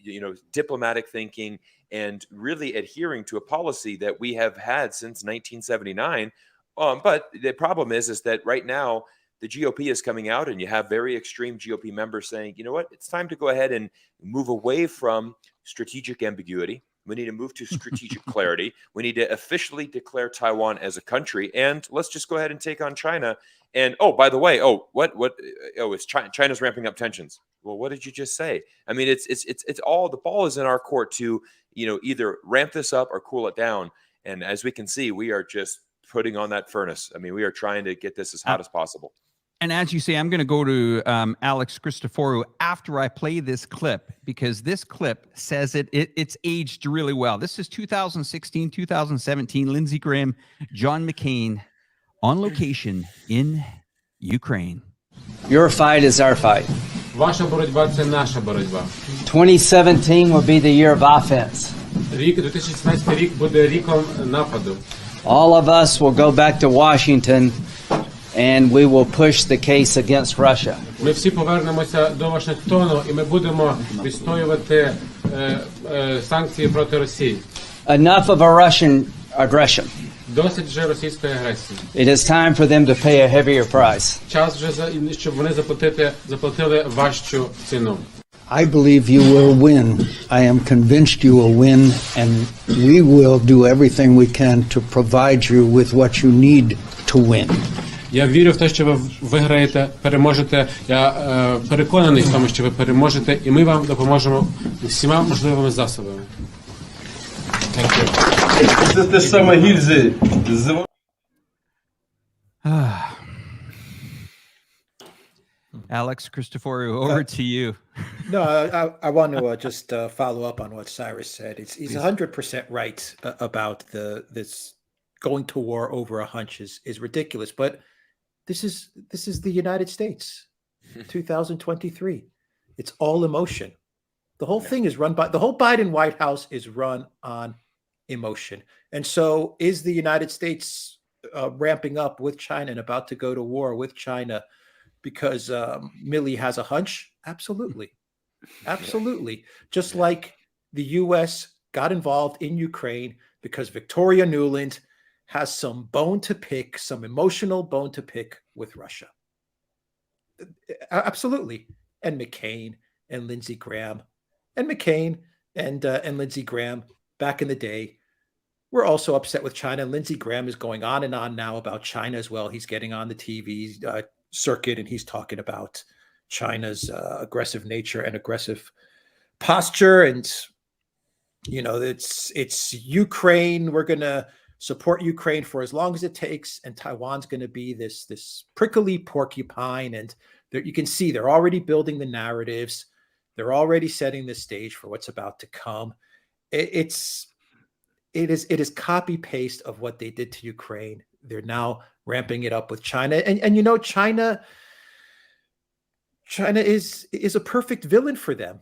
diplomatic thinking, and really adhering to a policy that we have had since 1979. But the problem is that right now, the GOP is coming out, and you have very extreme GOP members saying, you know what, it's time to go ahead and move away from strategic ambiguity. We need to move to strategic clarity. We need to officially declare Taiwan as a country, and let's just go ahead and take on China. And oh, by the way, it's China's ramping up tensions. Well, what did you just say? I mean, it's all, the ball is in our court to, either ramp this up or cool it down. And as we can see, we are just putting on that furnace. I mean, we are trying to get this as hot as possible. And as you say, I'm going to go to Alex Christoforou after I play this clip, because this clip says it's aged really well. This is 2016, 2017, Lindsey Graham, John McCain on location in Ukraine. Your fight is our fight. Ваша боротьба – це наша боротьба. 2017 will be the year of offense. Рік 2017 рік буде ріком нападу. All of us will go back to Washington and we will push the case against Russia. Ми всі повернемося до Вашингтону і ми будемо відстоювати санкції проти Росії. Enough of a Russian aggression. Досить вже російської агресії. It is time for them to pay a heavier price. Час вже, щоб вони заплатили важчу ціну. I believe you will win. I am convinced you will win, and we will do everything we can to provide you with what you need to win. Я вірю в те, що ви виграєте, переможете. Я переконаний в тому, що ви переможете, і ми вам допоможемо всіма можливими засобами. Це те ж саме гільзи. Alex Christoforou, over to you. No, I want to just follow up on what Cyrus said. He's 100% right about this going to war over a hunch is ridiculous. But this is the United States, 2023. It's all emotion. The whole thing is run by the whole Biden White House is run on emotion. And so is the United States ramping up with China and about to go to war with China because Millie has a hunch? Absolutely. Absolutely. Just like the U.S. got involved in Ukraine because Victoria Nuland has some bone to pick, some emotional bone to pick with Russia. Absolutely. And McCain and Lindsey Graham and McCain and Lindsey Graham back in the day were also upset with China. And Lindsey Graham is going on and on now about China as well. He's getting on the TV circuit and he's talking about China's aggressive nature and aggressive posture. And, you know, it's Ukraine. We're going to support Ukraine for as long as it takes. And Taiwan's going to be this prickly porcupine. And you can see they're already building the narratives. They're already setting the stage for what's about to come. It is copy paste of what they did to Ukraine. They're now ramping it up with China. And you know, China is a perfect villain for them,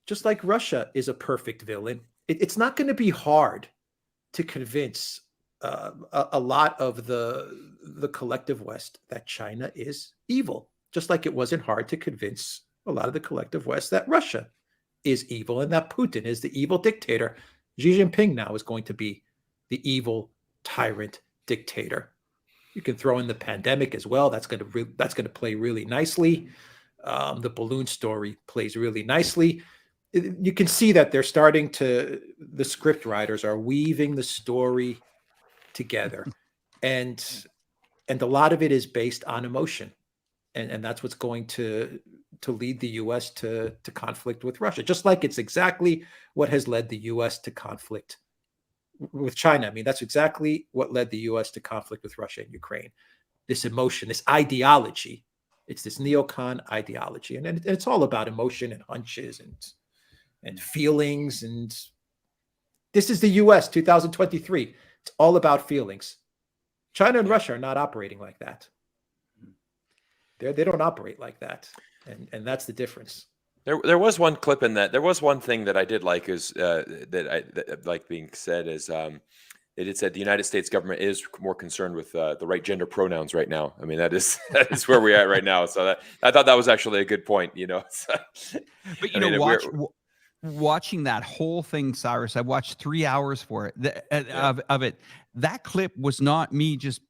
just like Russia is a perfect villain. It's not going to be hard to convince a lot of the collective West that China is evil, just like it wasn't hard to convince a lot of the collective West that Russia is evil and that Putin is the evil dictator. Xi Jinping now is going to be the evil tyrant dictator. You can throw in the pandemic as well. That's going to play really nicely. The balloon story plays really nicely. You can see that they're starting to, the script writers are weaving the story together. And a lot of it is based on emotion. And that's what's going to lead the U.S. to conflict with Russia, just like it's exactly what has led the U.S. to conflict with China. I mean, that's exactly what led the U.S. to conflict with Russia and Ukraine. This emotion, this ideology, it's this neocon ideology. And it's all about emotion and hunches and feelings. And this is the U.S. 2023. It's all about feelings. China and Russia are not operating like that. They don't operate like that. And that's the difference. There was one clip in that. There was one thing that I did like is that I like being said is it said the United States government is more concerned with the right gender pronouns right now. I mean, that is where we're at right now. So I thought that was actually a good point, you know. But you know, watching that whole thing, Cyrus, I watched 3 hours for it of it. That clip was not me just,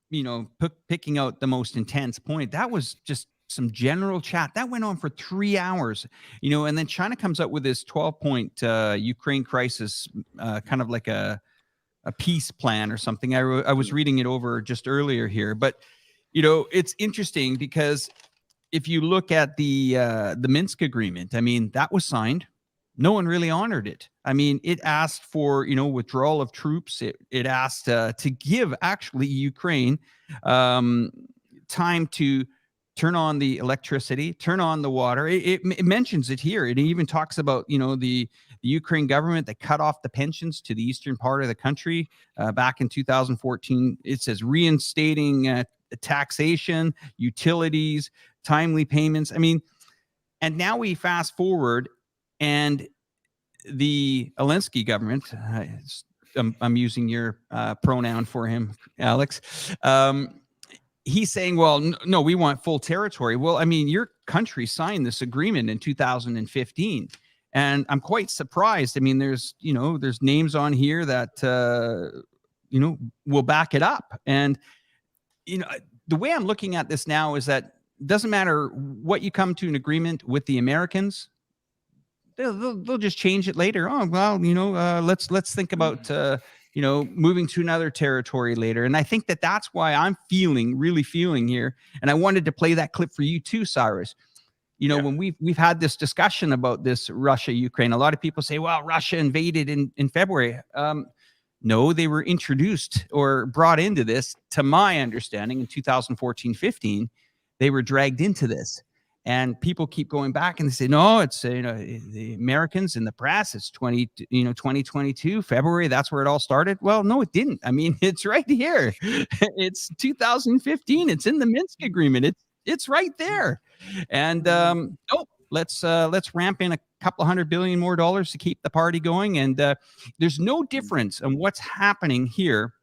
picking out the most intense point. That was just some general chat that went on for 3 hours, and then China comes up with this 12-point Ukraine crisis, kind of like a peace plan or something. I was reading it over just earlier here, but it's interesting because if you look at the Minsk agreement, I mean, that was signed. No one really honored it. I mean, it asked for, withdrawal of troops. It asked to give actually Ukraine time to turn on the electricity, turn on the water. It mentions it here. It even talks about, the Ukraine government that cut off the pensions to the eastern part of the country back in 2014. It says reinstating taxation, utilities, timely payments. I mean, and now we fast forward, and the Zelensky government, I'm using your pronoun for him, Alex. He's saying, well, no, we want full territory. Well, I mean, your country signed this agreement in 2015. And I'm quite surprised. I mean, there's names on here that, will back it up. And, the way I'm looking at this now is that it doesn't matter what you come to an agreement with the Americans, they'll just change it later. Oh, well, let's think about, moving to another territory later. And I think that's why I'm really feeling here. And I wanted to play that clip for you too, Cyrus. When we've had this discussion about this Russia-Ukraine, a lot of people say, well, Russia invaded in February. No, they were introduced or brought into this, to my understanding, in 2014-15. They were dragged into this. And people keep going back and they say, no, it's, the Americans in the press, it's 2022, February, that's where it all started. Well, no, it didn't. I mean, it's right here. It's 2015. It's in the Minsk agreement. It's right there. And let's ramp in a couple $100 billion more to keep the party going. And there's no difference in what's happening here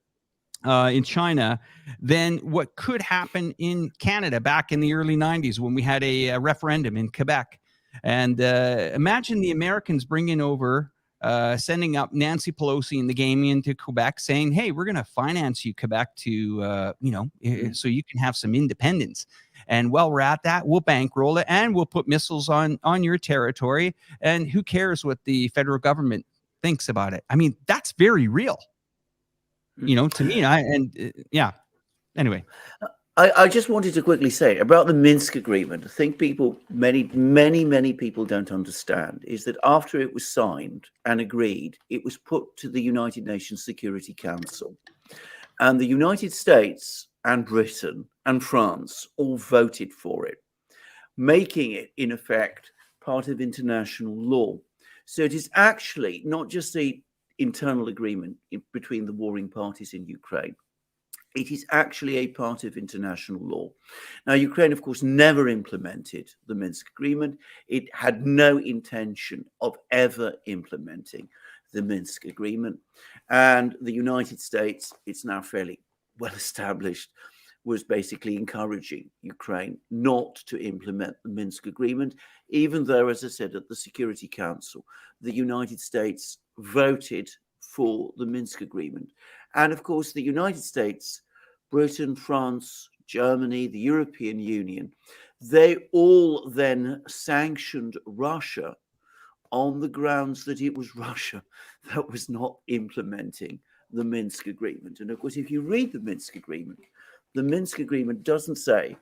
in China than what could happen in Canada back in the early 90s when we had a referendum in Quebec. And imagine the Americans bringing over, sending up Nancy Pelosi and the gang into Quebec saying, hey, we're going to finance you, Quebec, to, so you can have some independence. And while we're at that, we'll bankroll it and we'll put missiles on your territory. And who cares what the federal government thinks about it? I mean, that's very real. To me, anyway. I just wanted to quickly say about the Minsk agreement. I think many people don't understand is that after it was signed and agreed, it was put to the United Nations Security Council. And the United States and Britain and France all voted for it, making it, in effect, part of international law. So it is actually not just the internal agreement between the warring parties in Ukraine. It is actually a part of international law. Now, Ukraine, of course, never implemented the Minsk agreement. It had no intention of ever implementing the Minsk agreement. And the United States, it's now fairly well established, was basically encouraging Ukraine not to implement the Minsk agreement, even though, as I said, at the Security Council, the United States voted for the Minsk agreement. And of course, the United States, Britain, France, Germany, the European Union, they all then sanctioned Russia on the grounds that it was Russia that was not implementing the Minsk agreement. And of course, if you read the Minsk agreement doesn't say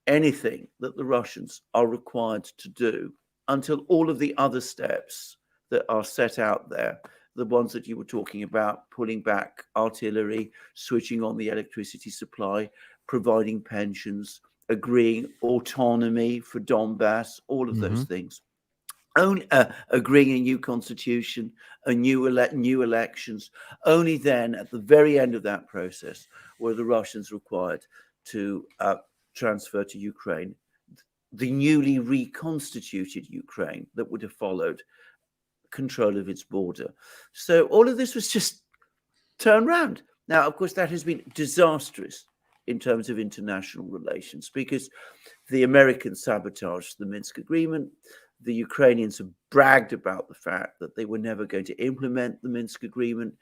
anything that the Russians are required to do until all of the other steps that are set out there, the ones that you were talking about, pulling back artillery, switching on the electricity supply, providing pensions, agreeing autonomy for Donbass, all of those things. Only agreeing a new constitution, new elections. Only then, at the very end of that process, were the Russians required to transfer to Ukraine the newly reconstituted Ukraine that would have followed control of its border. So all of this was just turned around. Now, of course, that has been disastrous in terms of international relations because the Americans sabotaged the Minsk agreement. The Ukrainians have bragged about the fact that they were never going to implement the Minsk agreement.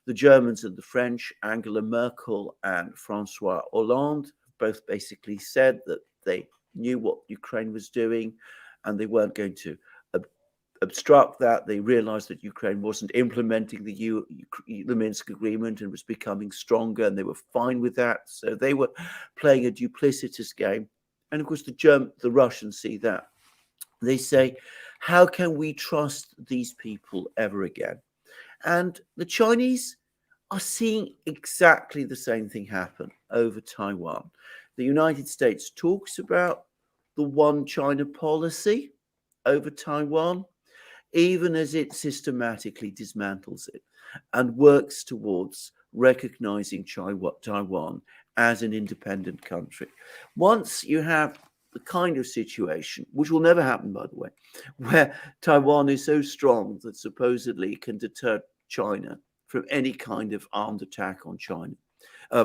The Germans and the French, Angela Merkel and Francois Hollande, both basically said that they knew what Ukraine was doing and they weren't going to obstruct that. They realized that Ukraine wasn't implementing the Minsk agreement and was becoming stronger, and they were fine with that. So they were playing a duplicitous game. And of course, the Russians see that. They say, how can we trust these people ever again? And the Chinese are seeing exactly the same thing happen over Taiwan. The United States talks about the one China policy over Taiwan, even as it systematically dismantles it and works towards recognizing Taiwan as an independent country. Once you have the kind of situation, which will never happen, by the way, where Taiwan is so strong that supposedly it can deter China from any kind of armed attack on China,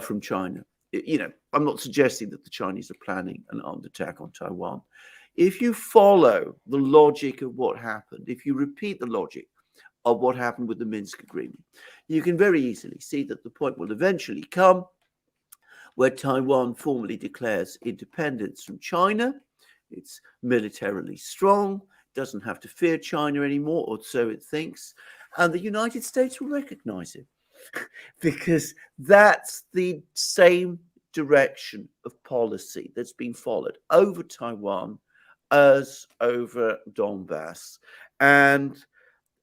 from China. I'm not suggesting that the Chinese are planning an armed attack on Taiwan. If you follow the logic of what happened, if you repeat the logic of what happened with the Minsk agreement, you can very easily see that the point will eventually come where Taiwan formally declares independence from China. It's militarily strong, doesn't have to fear China anymore, or so it thinks, and the United States will recognize it because that's the same direction of policy that's been followed over Taiwan as over Donbass. And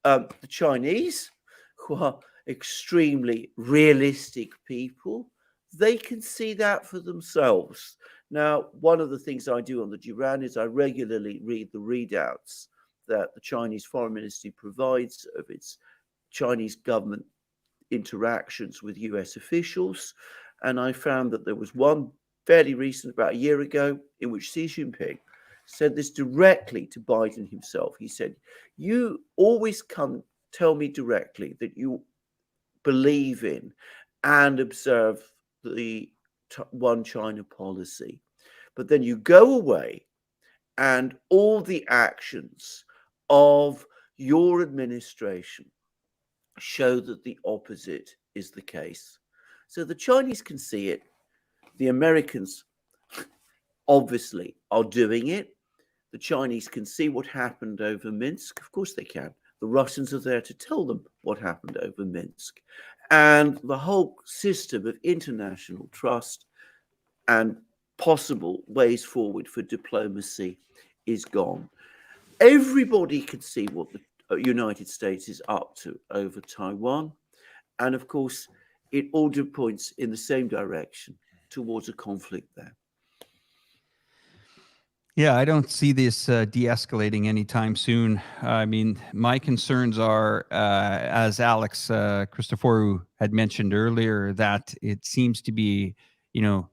the Chinese, who are extremely realistic people, they can see that for themselves. Now, one of the things I do on the Duran is I regularly read the readouts that the Chinese Foreign Ministry provides of its Chinese government interactions with US officials. And I found that there was one fairly recent, about a year ago, in which Xi Jinping said this directly to Biden himself. He said, you always tell me directly that you believe in and observe the one China policy, but then you go away and all the actions of your administration show that the opposite is the case. So the Chinese can see it. The Americans obviously are doing it. The Chinese can see what happened over Minsk. Of course they can. The Russians are there to tell them what happened over Minsk. And the whole system of international trust and possible ways forward for diplomacy is gone. Everybody can see what the United States is up to over Taiwan. And of course, it all points in the same direction towards a conflict there. Yeah, I don't see this de-escalating anytime soon. I mean, my concerns are, as Alex Christoforou had mentioned earlier, that it seems to be,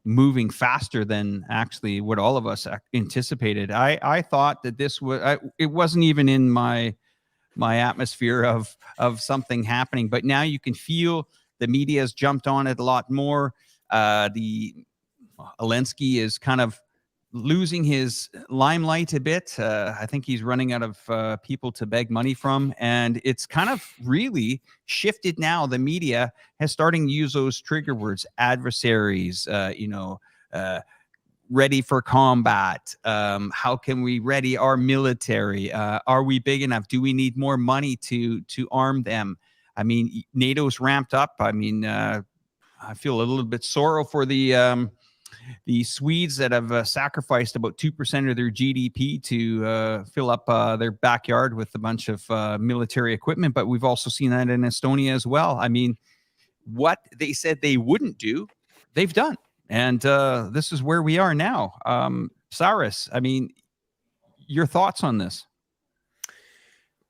moving faster than actually what all of us anticipated. I thought that this was, it wasn't even in my atmosphere of something happening, but now you can feel the media has jumped on it a lot more. The Zelensky is kind of losing his limelight a bit. I think he's running out of people to beg money from. And it's kind of really shifted now. The media has starting to use those trigger words, adversaries, ready for combat. How can we ready our military? Are we big enough? Do we need more money to arm them? I mean, NATO's ramped up. I mean, I feel a little bit sorrow for the Swedes that have sacrificed about 2% of their GDP to fill up their backyard with a bunch of military equipment. But we've also seen that in Estonia as well. I mean, what they said they wouldn't do, they've done. And this is where we are now. Cyrus, I mean, your thoughts on this?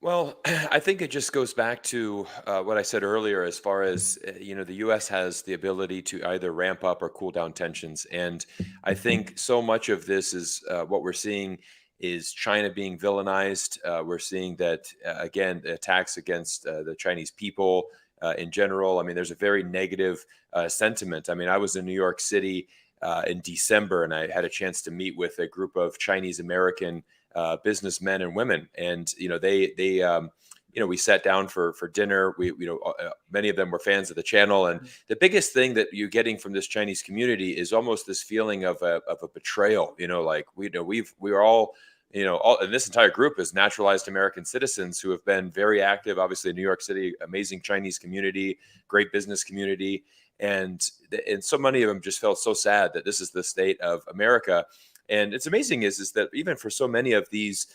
Well, I think it just goes back to what I said earlier, as far as, the U.S. has the ability to either ramp up or cool down tensions. And I think so much of this is what we're seeing is China being villainized. We're seeing that, again, attacks against the Chinese people in general. I mean, there's a very negative sentiment. I mean, I was in New York City in December, and I had a chance to meet with a group of Chinese American businessmen and women, and we sat down for dinner. Many of them were fans of the channel, and the biggest thing that you're getting from this Chinese community is almost this feeling of a betrayal. Like we are all, and this entire group is naturalized American citizens who have been very active. Obviously, in New York City, amazing Chinese community, great business community, and so many of them just felt so sad that this is the state of America. And it's amazing is that even for so many of these,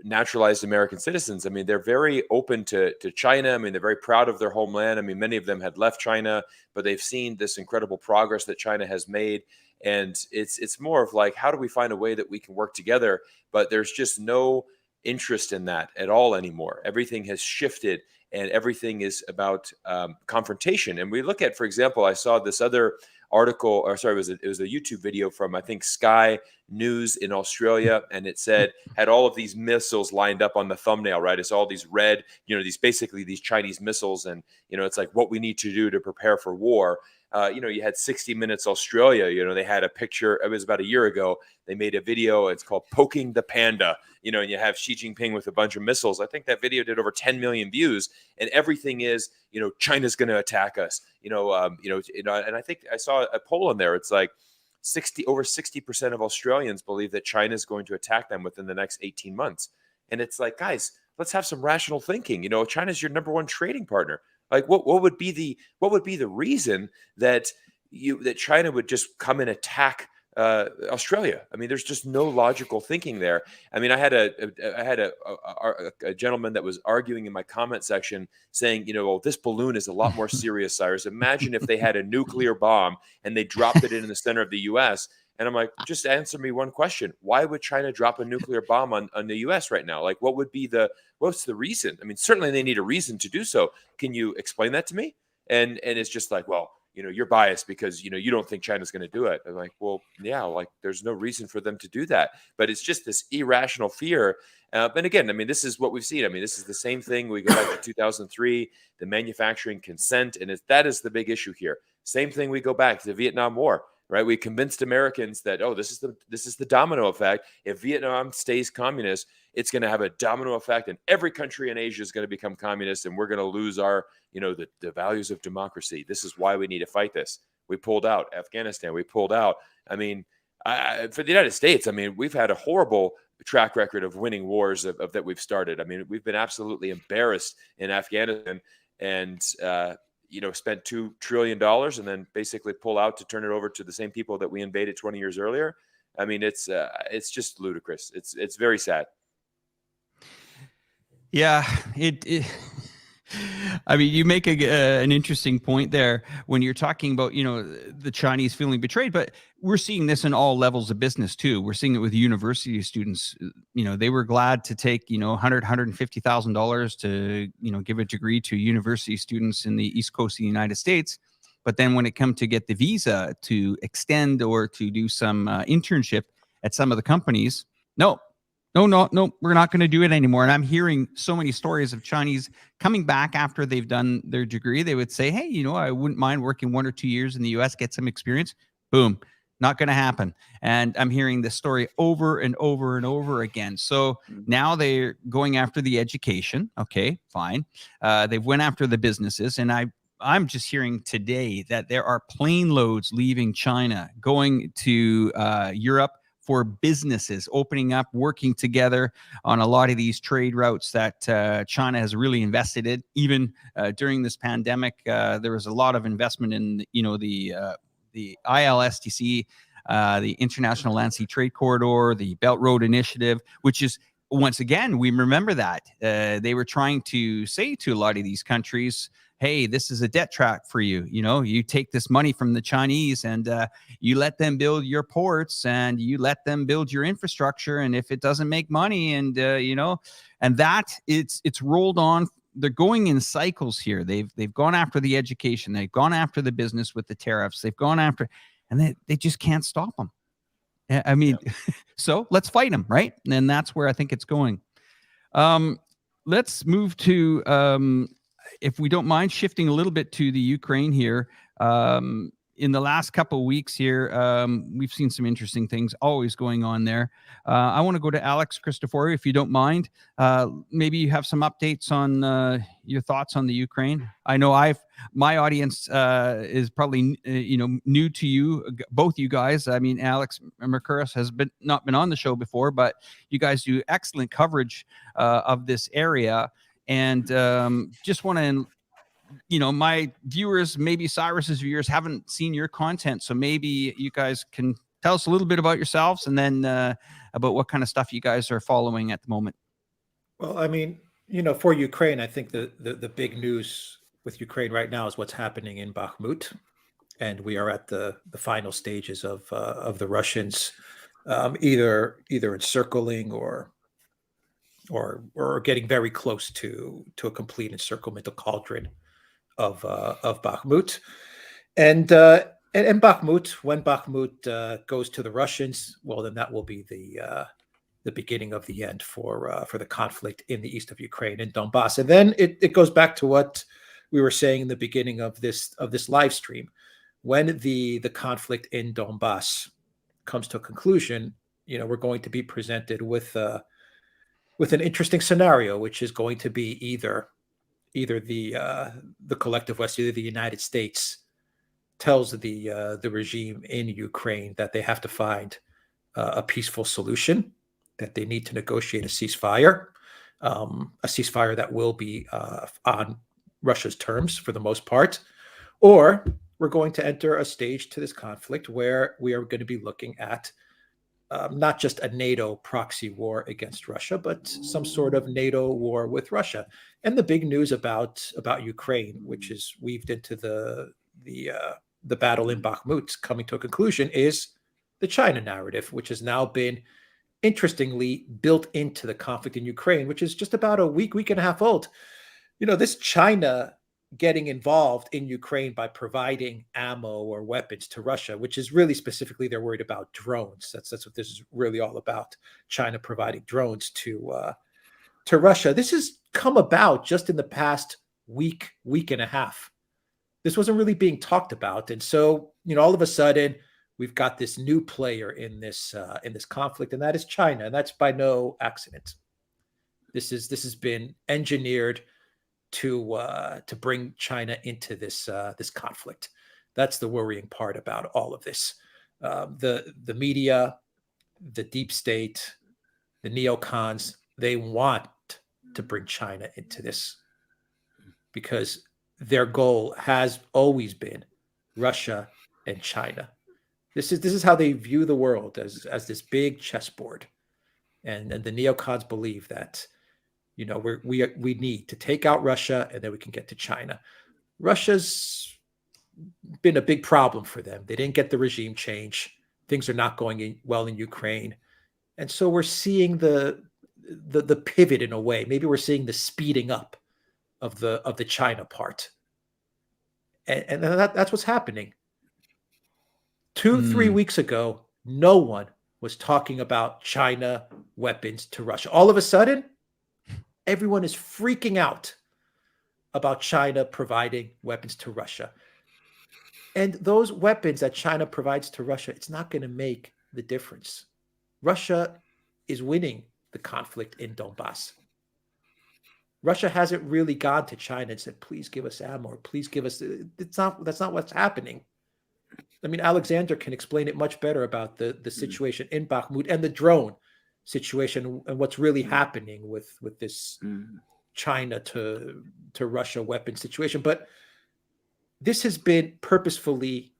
naturalized American citizens, I mean, they're very open to China. I mean, they're very proud of their homeland. I mean, many of them had left China, but they've seen this incredible progress that China has made. And it's more of like, how do we find a way that we can work together? But there's just no interest in that at all anymore. Everything has shifted, and everything is about confrontation. And we look at, for example, I saw this other article, or sorry, it was a YouTube video from, I think, Sky News in Australia, and it had all of these missiles lined up on the thumbnail, right? It's all these red, these Chinese missiles, and it's like what we need to do to prepare for war. You had 60 Minutes Australia, they had a picture, it was about a year ago, they made a video, it's called Poking the Panda, and you have Xi Jinping with a bunch of missiles. I think that video did over 10 million views, and everything is, China's going to attack us, and I think I saw a poll in there. It's like over 60% of Australians believe that China is going to attack them within the next 18 months. And it's like, guys, let's have some rational thinking. China's your number one trading partner. Like, what would be the reason that China would just come and attack Australia? I mean, there's just no logical thinking there. I mean, I had a gentleman that was arguing in my comment section saying, well, this balloon is a lot more serious, Cyrus. Imagine if they had a nuclear bomb and they dropped it in the center of the U.S. And I'm like, just answer me one question. Why would China drop a nuclear bomb on the U.S. right now? Like, what's the reason? I mean, certainly they need a reason to do so. Can you explain that to me? And it's just like, well, you're biased because, you don't think China's going to do it. I'm like, well, yeah, like there's no reason for them to do that. But it's just this irrational fear. And again, I mean, this is what we've seen. I mean, this is the same thing. We go back to 2003, the manufacturing consent. And that is the big issue here. Same thing. We go back to the Vietnam War. Right, we convinced Americans that, this is the domino effect. If Vietnam stays communist, it's going to have a domino effect, and every country in Asia is going to become communist, and we're going to lose our, the values of democracy. This is why we need to fight this. We pulled out Afghanistan. We pulled out. I mean, for the United States, I mean, we've had a horrible track record of winning wars that we've started. I mean, we've been absolutely embarrassed in Afghanistan, and spent $2 trillion and then basically pull out to turn it over to the same people that we invaded 20 years earlier. I mean, it's just ludicrous. It's very sad. Yeah, I mean, you make an interesting point there when you're talking about, the Chinese feeling betrayed, but we're seeing this in all levels of business too. We're seeing it with university students. They were glad to take, $150,000 to, give a degree to university students in the East Coast of the United States. But then when it comes to get the visa to extend or to do some internship at some of the companies, no, we're not going to do it anymore. And I'm hearing so many stories of Chinese coming back after they've done their degree. They would say, hey, I wouldn't mind working 1 or 2 years in the US, get some experience. Boom, not going to happen. And I'm hearing this story over and over and over again. So now they're going after the education. Okay, fine. They've went after the businesses. And I'm just hearing today that there are plane loads leaving China, going to Europe, for businesses opening up, working together on a lot of these trade routes that China has really invested in. Even during this pandemic, there was a lot of investment in, the ILSTC, the International Land Sea Trade Corridor, the Belt Road Initiative, which is, once again, we remember that they were trying to say to a lot of these countries, hey, this is a debt trap for you. You take this money from the Chinese and you let them build your ports and you let them build your infrastructure. And if it doesn't make money and, and that it's rolled on. They're going in cycles here. They've gone after the education. They've gone after the business with the tariffs. They've gone after, and they just can't stop them. I mean, so let's fight them, right? And that's where I think it's going. Let's move to, if we don't mind shifting a little bit to the Ukraine here. in the last couple of weeks here, we've seen some interesting things always going on there. I want to go to Alex Christoforu, if you don't mind. Maybe you have some updates on your thoughts on the Ukraine. I know my audience is probably new to you, both you guys. I mean, Alex Mercouris has not been on the show before, but you guys do excellent coverage of this area, and just want to. My viewers, maybe Cyrus's viewers, haven't seen your content, so maybe you guys can tell us a little bit about yourselves, and then about what kind of stuff you guys are following at the moment. Well, I mean, for Ukraine, I think the big news with Ukraine right now is what's happening in Bakhmut, and we are at the final stages of the Russians either encircling or getting very close to a complete encirclement, a cauldron of Bakhmut, and Bakhmut. When Bakhmut goes to the Russians, well, then that will be the beginning of the end for the conflict in the east of Ukraine in Donbass. And then it goes back to what we were saying in the beginning of this live stream. When the conflict in Donbass comes to a conclusion, we're going to be presented with an interesting scenario, which is going to be either the collective West, either the United States tells the regime in Ukraine that they have to find a peaceful solution, that they need to negotiate a ceasefire that will be on Russia's terms for the most part, or we're going to enter a stage to this conflict where we are going to be looking at not just a NATO proxy war against Russia, but some sort of NATO war with Russia. And the big news about Ukraine, which is weaved into the battle in Bakhmut coming to a conclusion, is the China narrative, which has now been interestingly built into the conflict in Ukraine, which is just about a week and a half old. This China getting involved in Ukraine by providing ammo or weapons to Russia, which is really specifically they're worried about drones. That's what this is really all about. China providing drones to Russia. This has come about just in the past week and a half. This wasn't really being talked about, and so all of a sudden we've got this new player in this conflict, and that is China, and that's by no accident. This has been engineered to bring China into this conflict. That's the worrying part about all of this. The media, the deep state, the neocons, they want to bring China into this because their goal has always been Russia and China. This is how they view the world, as this big chessboard, and the neocons believe that we need to take out Russia and then we can get to China. Russia's been a big problem for them. They didn't get the regime change. Things are not going well in Ukraine, and so we're seeing the pivot in a way. Maybe we're seeing the speeding up of the China part, and that's what's happening. 2-3 weeks ago, no one was talking about China weapons to Russia. All of a sudden, everyone is freaking out about China providing weapons to Russia. And those weapons that China provides to Russia, it's not going to make the difference. Russia is winning the conflict in Donbass. Russia hasn't really gone to China and said, please give us ammo, or please give us... That's not what's happening. I mean, Alexander can explain it much better about the situation in Bakhmut and the drone situation and what's really happening with this China to Russia weapon situation. But this has been purposefully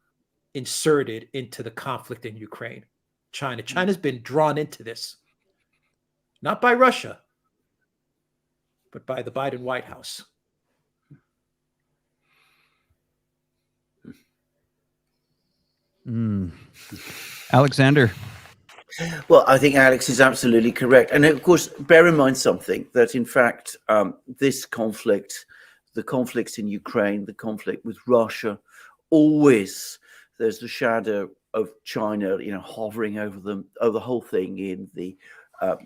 inserted into the conflict in Ukraine. China's been drawn into this, not by Russia, but by the Biden White House. Alexander. Well, I think Alex is absolutely correct. And of course, bear in mind something, that in fact, this conflict, the conflicts in Ukraine, the conflict with Russia, always there's the shadow of China, hovering over them, over the whole thing in the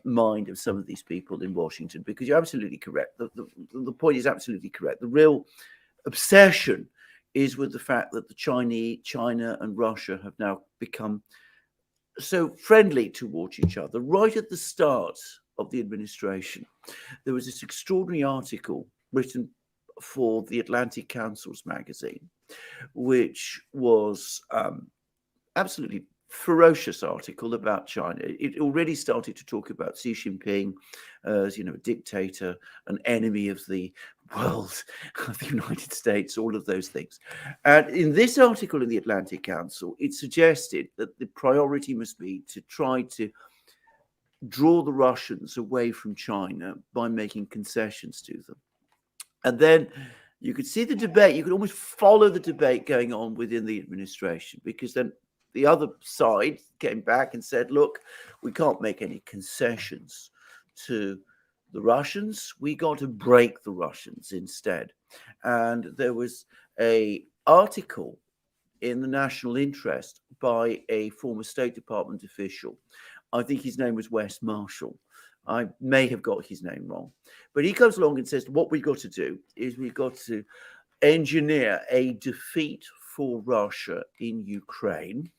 mind of some of these people in Washington, because you're absolutely correct. The point is absolutely correct. The real obsession is with the fact that China and Russia have now become so friendly towards each other. Right at the start of the administration, there was this extraordinary article written for the Atlantic Council's magazine, which was absolutely ferocious article about China. It already started to talk about Xi Jinping as, a dictator, an enemy of the world, of the United States, all of those things. And in this article in the Atlantic Council, it suggested that the priority must be to try to draw the Russians away from China by making concessions to them. And then you could see the debate, you could almost follow the debate going on within the administration, because then the other side came back and said, look, we can't make any concessions to the Russians. We got to break the Russians instead. And there was an article in the National Interest by a former State Department official. I think his name was Wes Marshall. I may have got his name wrong. But he comes along and says, what we've got to do is we've got to engineer a defeat for Russia in Ukraine.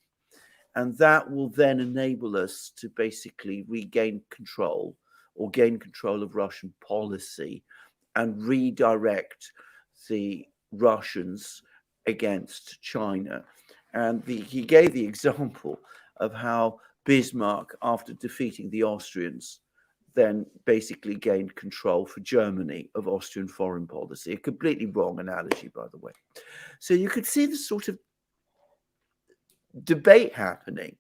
And that will then enable us to basically regain control or gain control of Russian policy and redirect the Russians against China. And he gave the example of how Bismarck, after defeating the Austrians, then basically gained control for Germany of Austrian foreign policy. A completely wrong analogy, by the way. So you could see the sort of debate happening.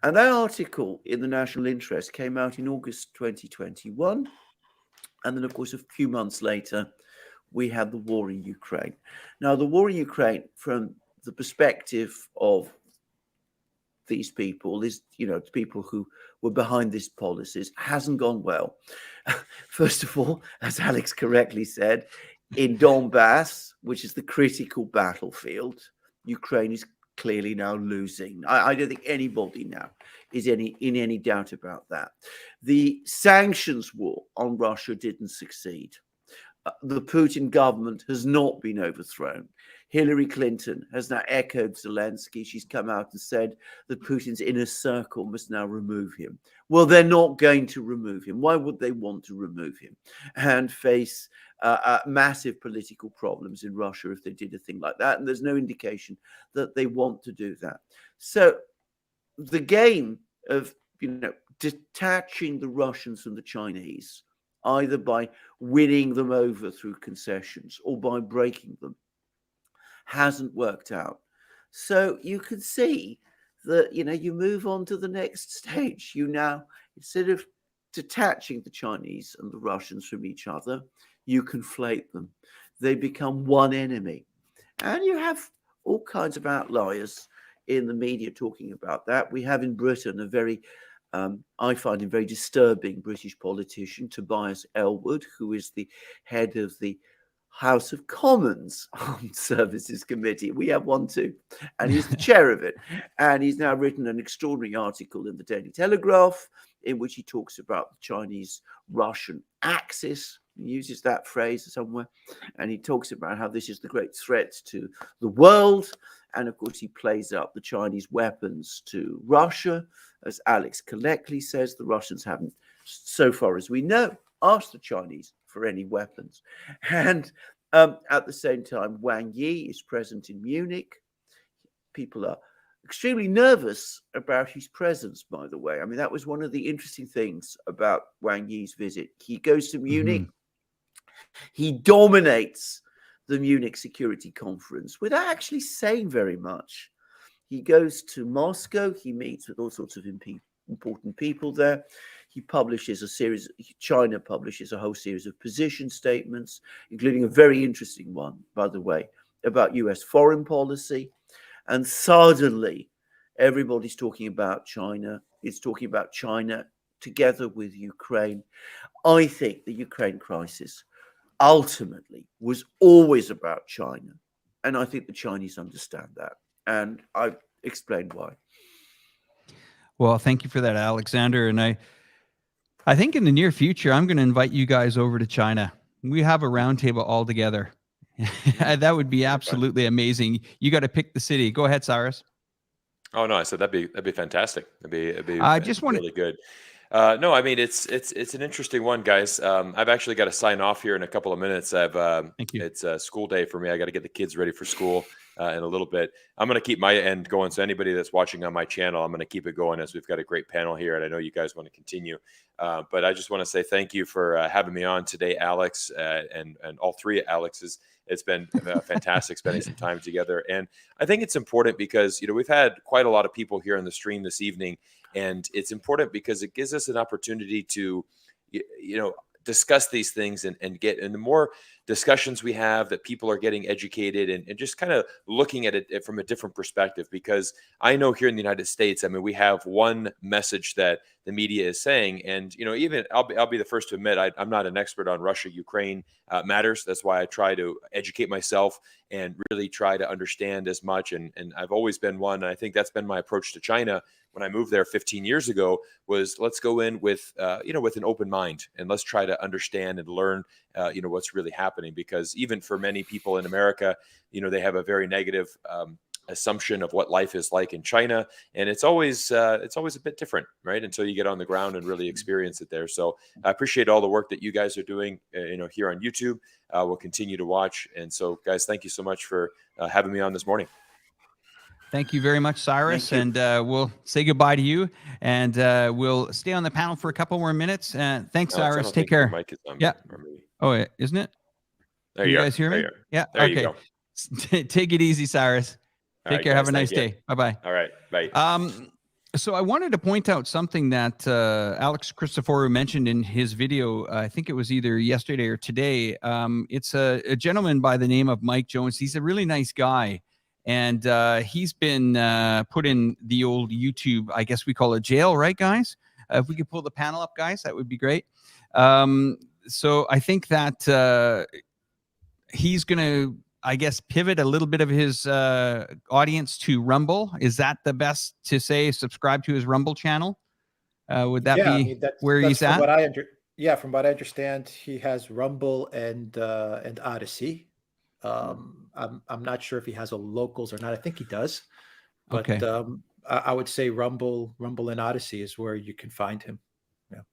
And that article in the National Interest came out in August 2021. And then, of course, a few months later, we had the war in Ukraine. Now, the war in Ukraine, from the perspective of these people, is, people who were behind these policies, hasn't gone well. First of all, as Alex correctly said, in Donbass, which is the critical battlefield, Ukraine is clearly now losing. I don't think anybody now is in any doubt about that. The sanctions war on Russia didn't succeed. The Putin government has not been overthrown. Hillary Clinton has now echoed Zelensky. She's come out and said that Putin's inner circle must now remove him. Well, they're not going to remove him. Why would they want to remove him and face massive political problems in Russia if they did a thing like that? And there's no indication that they want to do that. So the game of, detaching the Russians from the Chinese, either by winning them over through concessions or by breaking them, hasn't worked out. So you can see that, you move on to the next stage. You now, instead of detaching the Chinese and the Russians from each other, you conflate them. They become one enemy. And you have all kinds of outliers in the media talking about that. We have in Britain a very, I find him very disturbing British politician, Tobias Ellwood, who is the head of the House of Commons Armed Services Committee. We have one too, and he's the chair of it. And he's now written an extraordinary article in the Daily Telegraph in which he talks about the Chinese-Russian axis. He uses that phrase somewhere, and he talks about how this is the great threat to the world. And of course, he plays up the Chinese weapons to Russia. As Alex correctly says, the Russians haven't, so far as we know, asked the Chinese for any weapons. And at the same time, Wang Yi is present in Munich. People are extremely nervous about his presence, by the way. I mean, that was one of the interesting things about Wang Yi's visit. He goes to Munich. He dominates the Munich Security Conference without actually saying very much. He goes to Moscow. He meets with all sorts of important people there. He publishes China publishes a whole series of position statements, including a very interesting one, by the way, about US foreign policy. And suddenly, everybody's talking about China. It's talking about China together with Ukraine. I think the Ukraine crisis ultimately was always about China. And I think the Chinese understand that. And I've explained why. Well, thank you for that, Alexander. And I think in the near future, I'm going to invite you guys over to China. We have a roundtable all together That would be absolutely amazing. You got to pick the city. Go ahead, Cyrus. Oh no, I said that'd be fantastic. It'd be I just want really good. No, I mean it's an interesting one, guys. I've actually got to sign off here in a couple of minutes. Thank you. It's a school day for me. I got to get the kids ready for school in a little bit. I'm going to keep my end going. So anybody that's watching on my channel, I'm going to keep it going as we've got a great panel here, and I know you guys want to continue. But I just want to say thank you for having me on today, Alex, and all three Alexes. It's been fantastic spending some time together, and I think it's important because we've had quite a lot of people here on the stream this evening, and it's important because it gives us an opportunity to discuss these things and get in the more discussions we have, that people are getting educated and just kind of looking at it from a different perspective. Because I know here in the United States, I mean, we have one message that the media is saying, and even I'll be the first to admit I'm not an expert on Russia-Ukraine matters. That's why I try to educate myself and really try to understand as much. And I've always been one. And I think that's been my approach to China when I moved there 15 years ago. Was let's go in with with an open mind, and let's try to understand and learn what's really happening. Because even for many people in America, they have a very negative assumption of what life is like in China, and it's always a bit different, right? Until you get on the ground and really experience it there. So I appreciate all the work that you guys are doing, here on YouTube. We'll continue to watch, and so guys, thank you so much for having me on this morning. Thank you very much, Cyrus. And we'll say goodbye to you, and we'll stay on the panel for a couple more minutes. Thanks, Cyrus. Take care. Mic is on, yeah. Or Isn't it? There you you guys hear me? Yeah. There okay. you go. Take it easy, Cyrus. Take care. Guys, have a nice day. Bye-bye. All right. Bye. So I wanted to point out something that Alex Christoforou mentioned in his video. I think it was either yesterday or today. It's a gentleman by the name of Mike Jones. He's a really nice guy. And he's been put in the old YouTube, I guess we call it jail, right, guys? If we could pull the panel up, guys, that would be great. So I think that he's going to, I guess, pivot a little bit of his audience to Rumble. Is that the best to say? Subscribe to his Rumble channel? Would that be where he's at? From what I understand, he has Rumble and Odyssey. I'm not sure if he has a locals or not. I think he does, but I would say Rumble and Odyssey is where you can find him.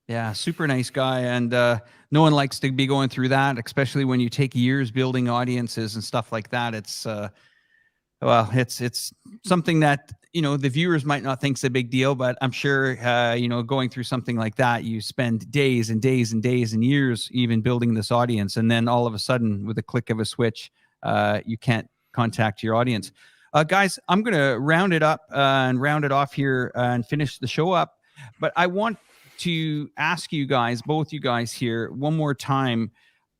Yeah, super nice guy, and no one likes to be going through that, especially when you take years building audiences and stuff like that. It's it's something that the viewers might not think is a big deal, but I'm sure going through something like that, you spend days and days and days and years even building this audience, and then all of a sudden, with a click of a switch, you can't contact your audience. Guys, I'm going to round it up and round it off here and finish the show up, but I want to ask you guys, both you guys here, one more time.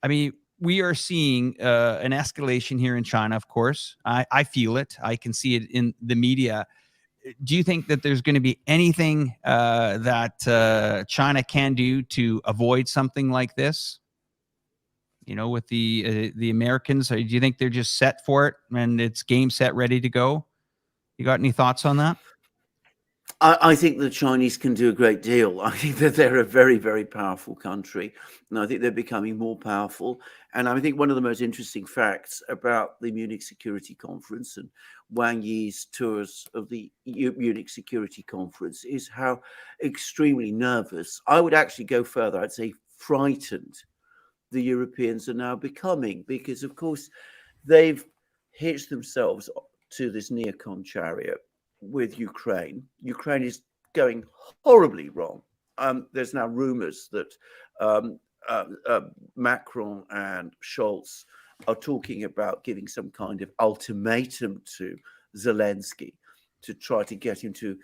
I mean, we are seeing an escalation here in China, of course. I feel it. I can see it in the media. Do you think that there's going to be anything that China can do to avoid something like this? With the Americans, do you think they're just set for it and it's game set, ready to go? You got any thoughts on that? I think the Chinese can do a great deal. I think that they're a very, very powerful country, and I think they're becoming more powerful. And I think one of the most interesting facts about the Munich Security Conference and Wang Yi's tours of the Munich Security Conference is how extremely nervous, I would actually go further, I'd say frightened, the Europeans are now becoming, because, of course, they've hitched themselves to this neocon chariot with Ukraine. Ukraine is going horribly wrong. There's now rumors that Macron and Scholz are talking about giving some kind of ultimatum to Zelensky to try to get him to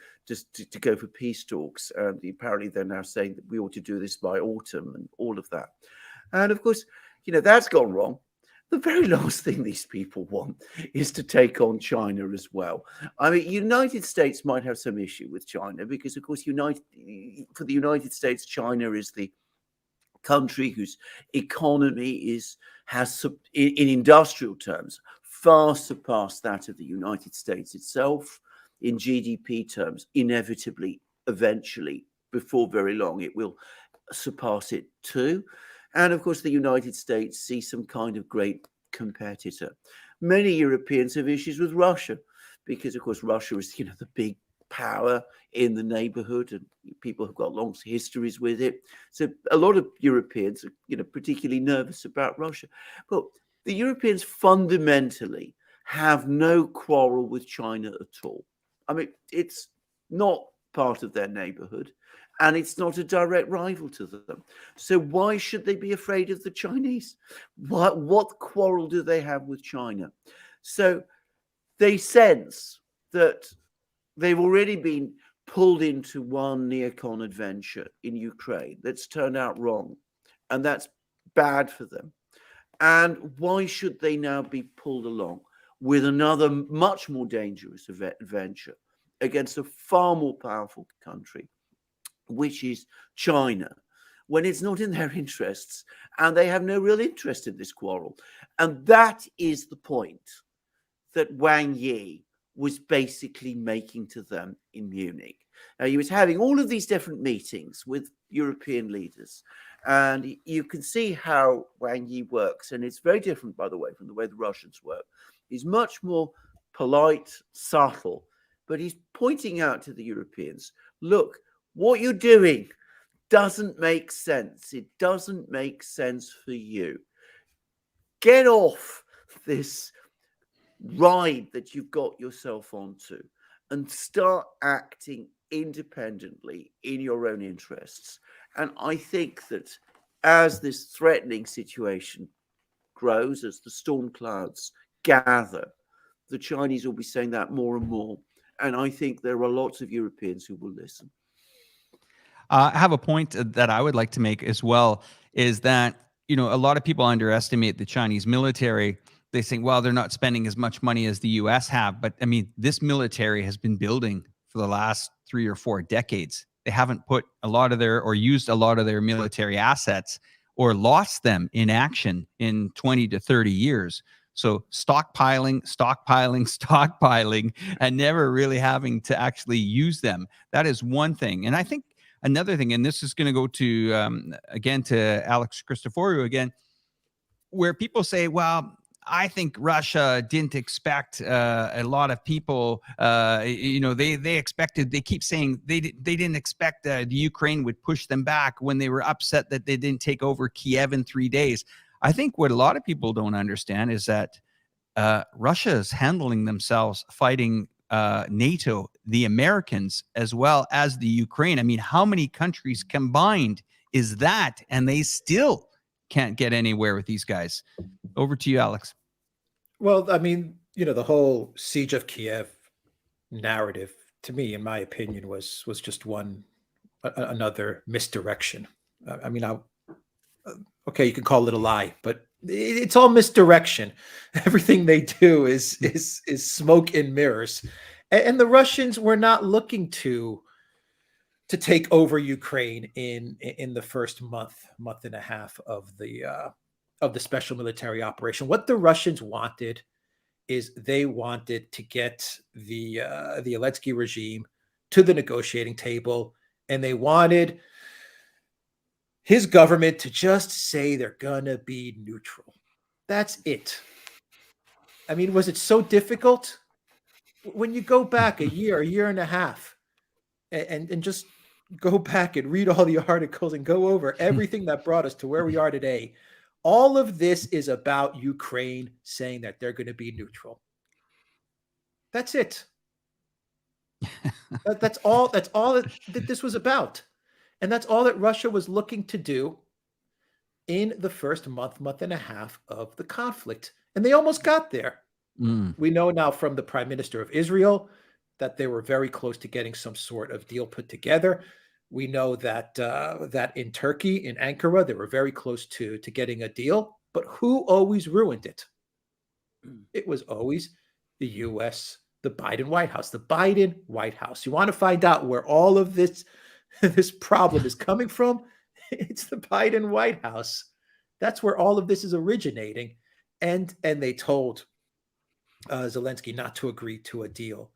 go for peace talks. And apparently they're now saying that we ought to do this by autumn and all of that. And of course, that's gone wrong. The very last thing these people want is to take on China as well. I mean, United States might have some issue with China because, of course, for the United States, China is the country whose economy has, in industrial terms, far surpassed that of the United States itself. In GDP terms, inevitably, eventually, before very long, it will surpass it too. And of course, the United States sees some kind of great competitor. Many Europeans have issues with Russia because, of course, Russia is, the big power in the neighborhood, and people have got long histories with it. So a lot of Europeans are, particularly nervous about Russia. But the Europeans fundamentally have no quarrel with China at all. I mean, it's not part of their neighborhood, and it's not a direct rival to them. So why should they be afraid of the Chinese? What quarrel do they have with China? So they sense that they've already been pulled into one neocon adventure in Ukraine that's turned out wrong, and that's bad for them. And why should they now be pulled along with another much more dangerous adventure against a far more powerful country, which is China, when it's not in their interests and they have no real interest in this quarrel? And that is the point that Wang Yi was basically making to them in Munich. Now, he was having all of these different meetings with European leaders, and you can see how Wang Yi works. And it's very different, by the way, from the way the Russians work. He's much more polite, subtle, but he's pointing out to the Europeans, look, what you're doing doesn't make sense. It doesn't make sense for you. Get off this ride that you've got yourself onto and start acting independently in your own interests. And I think that as this threatening situation grows, as the storm clouds gather, the Chinese will be saying that more and more. And I think there are lots of Europeans who will listen. I have a point that I would like to make as well, is that, a lot of people underestimate the Chinese military. They think, well, they're not spending as much money as the US have. But I mean, this military has been building for the last 3 or 4 decades. They haven't put a lot of or used a lot of their military assets or lost them in action in 20 to 30 years. So stockpiling, and never really having to actually use them. That is one thing. And I think another thing, and this is going to go to, again, to Alex Christoforou again, where people say, well, I think Russia didn't expect a lot of people, they expected, they keep saying they didn't expect the Ukraine would push them back when they were upset that they didn't take over Kiev in 3 days. I think what a lot of people don't understand is that Russia is handling themselves fighting NATO, the Americans, as well as the Ukraine. I mean, how many countries combined is that? And they still can't get anywhere with these guys. Over to you, Alex. Well, I mean, the whole siege of Kiev narrative, to me, in my opinion, was just another misdirection. I mean, okay, you can call it a lie, but it's all misdirection. Everything they do is smoke and mirrors, and the Russians were not looking to take over Ukraine in the first month and a half of the special military operation. What the Russians wanted is they wanted to get the Zelensky regime to the negotiating table, and they wanted his government to just say they're gonna be neutral. That's it. I mean, was it so difficult? When you go back a year and a half, and just go back and read all the articles and go over everything that brought us to where we are today, all of this is about Ukraine saying that they're going to be neutral. That's it. That's all that this was about. And that's all that Russia was looking to do in the first month and a half of the conflict. And they almost got there. We know now from the Prime Minister of Israel that they were very close to getting some sort of deal put together. We know that that in Turkey, in Ankara, they were very close to getting a deal. But who always ruined it? It was always the U.S., the Biden White House. The Biden White House. You want to find out where all of this problem is coming from? It's the Biden White House. That's where all of this is originating. And they told Zelensky not to agree to a deal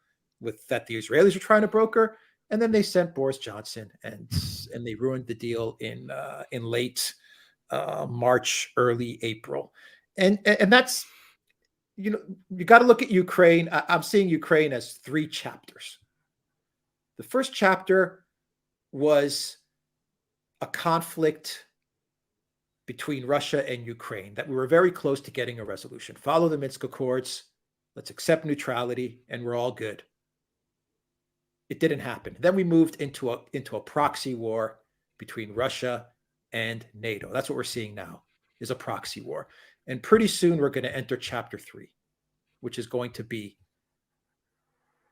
that the Israelis were trying to broker, and then they sent Boris Johnson, and they ruined the deal in late March, early April. And that's, you know, you got to look at Ukraine. I'm seeing Ukraine as 3 chapters. The first chapter was a conflict between Russia and Ukraine that we were very close to getting a resolution. Follow the Minsk Accords, let's accept neutrality, and we're all good. It didn't happen. Then we moved into a proxy war between Russia and NATO. That's what we're seeing now, is a proxy war. And pretty soon we're going to enter chapter 3, which is going to be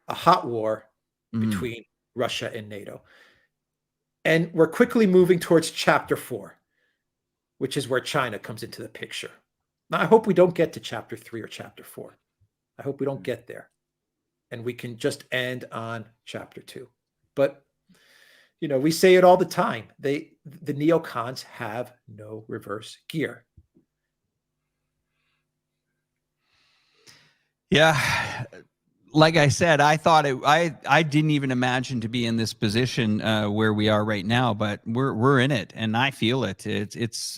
a hot war between Russia and NATO. And we're quickly moving towards chapter 4, which is where China comes into the picture. Now, I hope we don't get to chapter 3 or chapter 4. I hope we don't get there. And we can just end on chapter 2. But, you know, we say it all the time. The neocons have no reverse gear. Yeah. Like I said, I thought I didn't even imagine to be in this position where we are right now, but we're in it, and I feel it.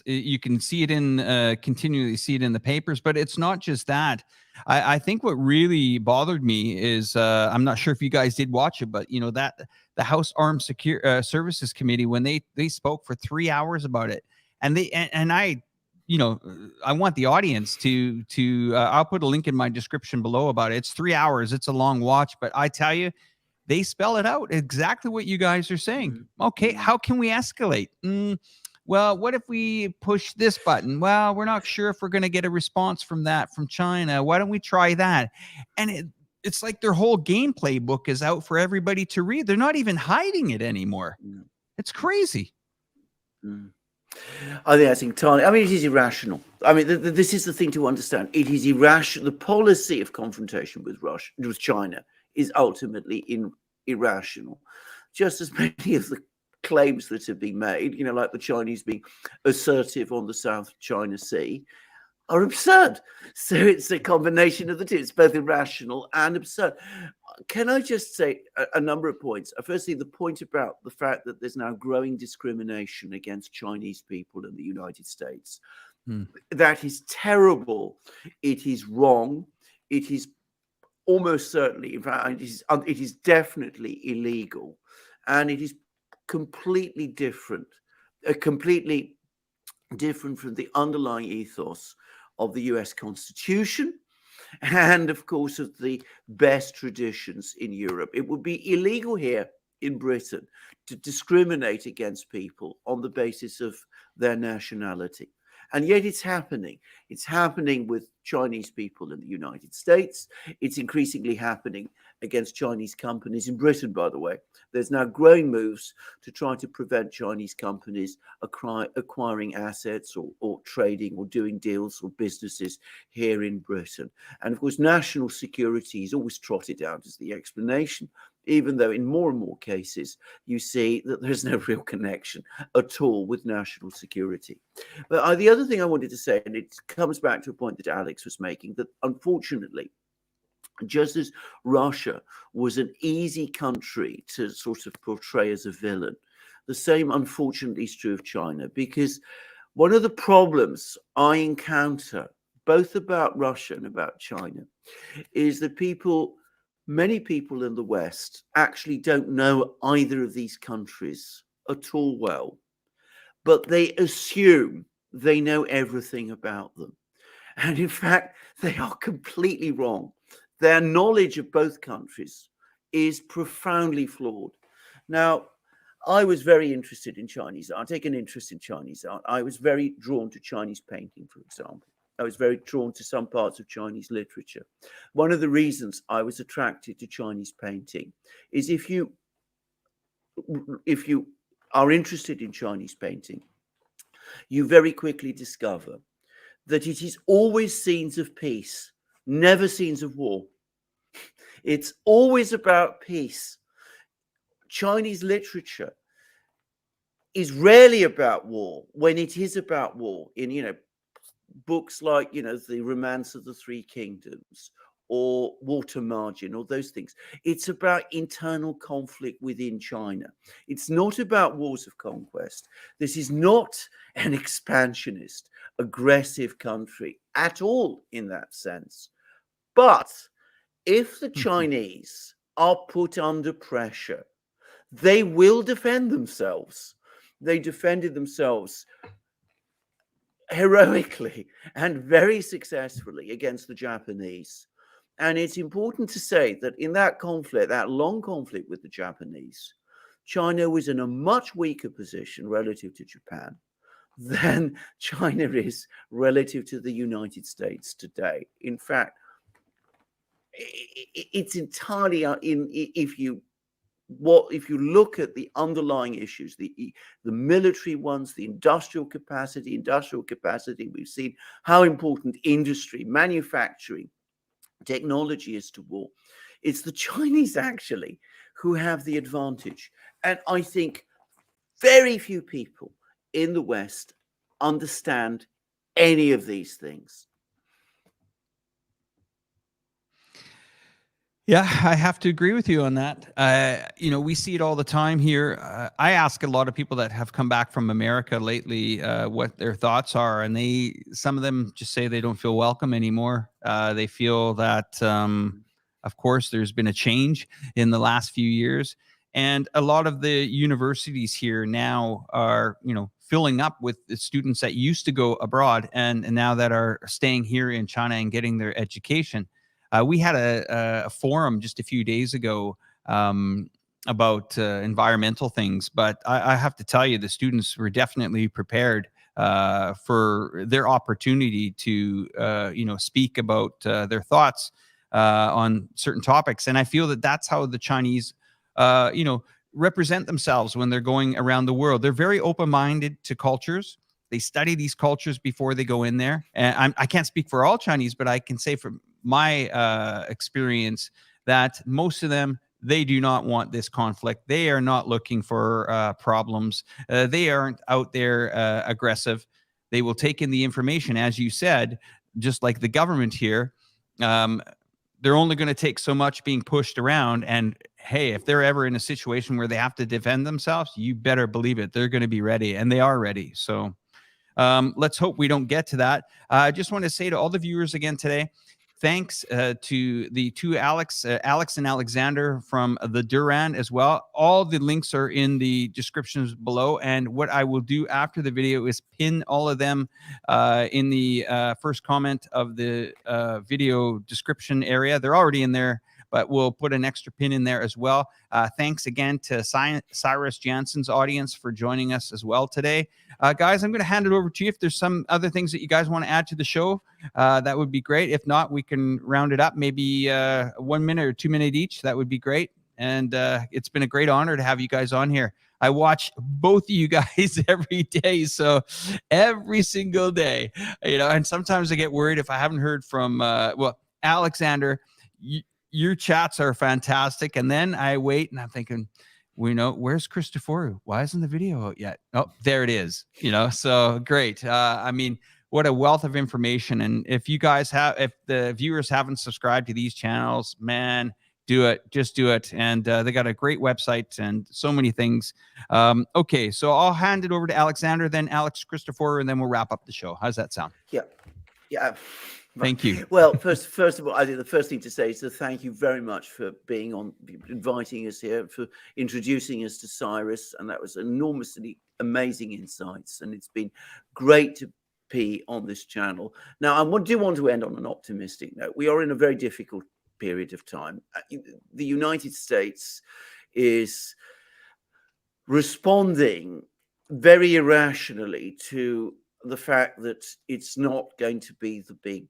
You can see it continually see it in the papers, but it's not just that. I think what really bothered me is I'm not sure if you guys did watch it, but you know that the House Armed Services Committee, when they spoke for 3 hours about it, and I. You know, I want the audience to I'll put a link in my description below about it. It's 3 hours. It's a long watch, but I tell you, they spell it out exactly what you guys are saying. Okay, how can we escalate? Well, what if we push this button? Well, we're not sure if we're going to get a response from China. Why don't we try that? And it's like their whole gameplay book is out for everybody to read. They're not even hiding it anymore. It's crazy. I think that's entirely. I mean, it is irrational. I mean, this is the thing to understand. It is irrational. The policy of confrontation with China is ultimately irrational. Just as many of the claims that have been made, you know, like the Chinese being assertive on the South China Sea, are absurd. So it's a combination of the two. It's both irrational and absurd. Can I just say a number of points? Firstly, the point about the fact that there's now growing discrimination against Chinese people in the United States. That is terrible. It is wrong. It is almost certainly, in fact, it is definitely illegal. And it is completely different from the underlying ethos of the US Constitution and, of course, of the best traditions in Europe. It would be illegal here in Britain to discriminate against people on the basis of their nationality. And yet it's happening. It's happening with Chinese people in the United States. It's increasingly happening against Chinese companies in Britain, by the way. There's now growing moves to try to prevent Chinese companies acquiring assets or trading or doing deals or businesses here in Britain. And of course, national security is always trotted out as the explanation, even though in more and more cases, you see that there's no real connection at all with national security. But the other thing I wanted to say, and it comes back to a point that Alex was making, that unfortunately, just as Russia was an easy country to sort of portray as a villain, the same unfortunately is true of China, because one of the problems I encounter both about Russia and about China is that many people in the West actually don't know either of these countries at all well, but they assume they know everything about them. And in fact, they are completely wrong. Their knowledge of both countries is profoundly flawed. Now, I was very interested in Chinese art. I take an interest in Chinese art. I was very drawn to Chinese painting, for example. I was very drawn to some parts of Chinese literature. One of the reasons I was attracted to Chinese painting is if you are interested in Chinese painting, you very quickly discover that it is always scenes of peace, never scenes of war. It's always about peace. Chinese literature is rarely about war when it is about war. In, books like, The Romance of the Three Kingdoms or Water Margin or those things. It's about internal conflict within China. It's not about wars of conquest. This is not an expansionist aggressive country at all in that sense. But if the Chinese are put under pressure, they will defend themselves. They defended themselves heroically and very successfully against the Japanese. And it's important to say that in that conflict, that long conflict with the Japanese, China was in a much weaker position relative to Japan than China is relative to the United States today. In fact, it's entirely if you look at the underlying issues, the military ones, the industrial capacity, we've seen how important industry, manufacturing, technology is to war. It's the Chinese actually who have the advantage. And I think very few people in the West understand any of these things. Yeah, I have to agree with you on that. We see it all the time here. I ask a lot of people that have come back from America lately what their thoughts are, and some of them just say they don't feel welcome anymore. They feel that, of course, there's been a change in the last few years, and a lot of the universities here now are, filling up with the students that used to go abroad and now that are staying here in China and getting their education. We had a forum just a few days ago about environmental things, but I have to tell you, the students were definitely prepared for their opportunity to, speak about their thoughts on certain topics. And I feel that that's how the Chinese, represent themselves when they're going around the world. They're very open-minded to cultures. They study these cultures before they go in there. And I can't speak for all Chinese, but I can say from my experience that most of them, they do not want this conflict. They are not looking for problems. They aren't out there aggressive. They will take in the information, as you said, just like the government here. They're only going to take so much being pushed around. And hey, if they're ever in a situation where they have to defend themselves, you better believe it. They're going to be ready, and they are ready. So let's hope we don't get to that. I just want to say to all the viewers again today, thanks to the two Alex and Alexander from the Duran as well. All the links are in the descriptions below. And what I will do after the video is pin all of them in the first comment of the video description area. They're already in there, but we'll put an extra pin in there as well. Thanks again to Cyrus Jansen's audience for joining us as well today. Guys, I'm going to hand it over to you. If there's some other things that you guys want to add to the show, that would be great. If not, we can round it up, maybe 1 minute or 2 minutes each. That would be great. And it's been a great honor to have you guys on here. I watch both of you guys every day. So every single day, and sometimes I get worried if I haven't heard from, Alexander, your chats are fantastic. And then I wait and I'm thinking, where's Christopher? Why isn't the video out yet? Oh, there it is. So great. What a wealth of information. And if the viewers haven't subscribed to these channels, man, do it. Just do it. And they got a great website and so many things. Okay, so I'll hand it over to Alexander, then Alex, Christopher, and then we'll wrap up the show. How's that sound? Yeah. Thank you. Well, first of all, I think the first thing to say is to thank you very much for being on, inviting us here, for introducing us to Cyrus, and that was enormously amazing insights, and it's been great to be on this channel. Now, I do want to end on an optimistic note. We are in a very difficult period of time. The United States is responding very irrationally to the fact that it's not going to be the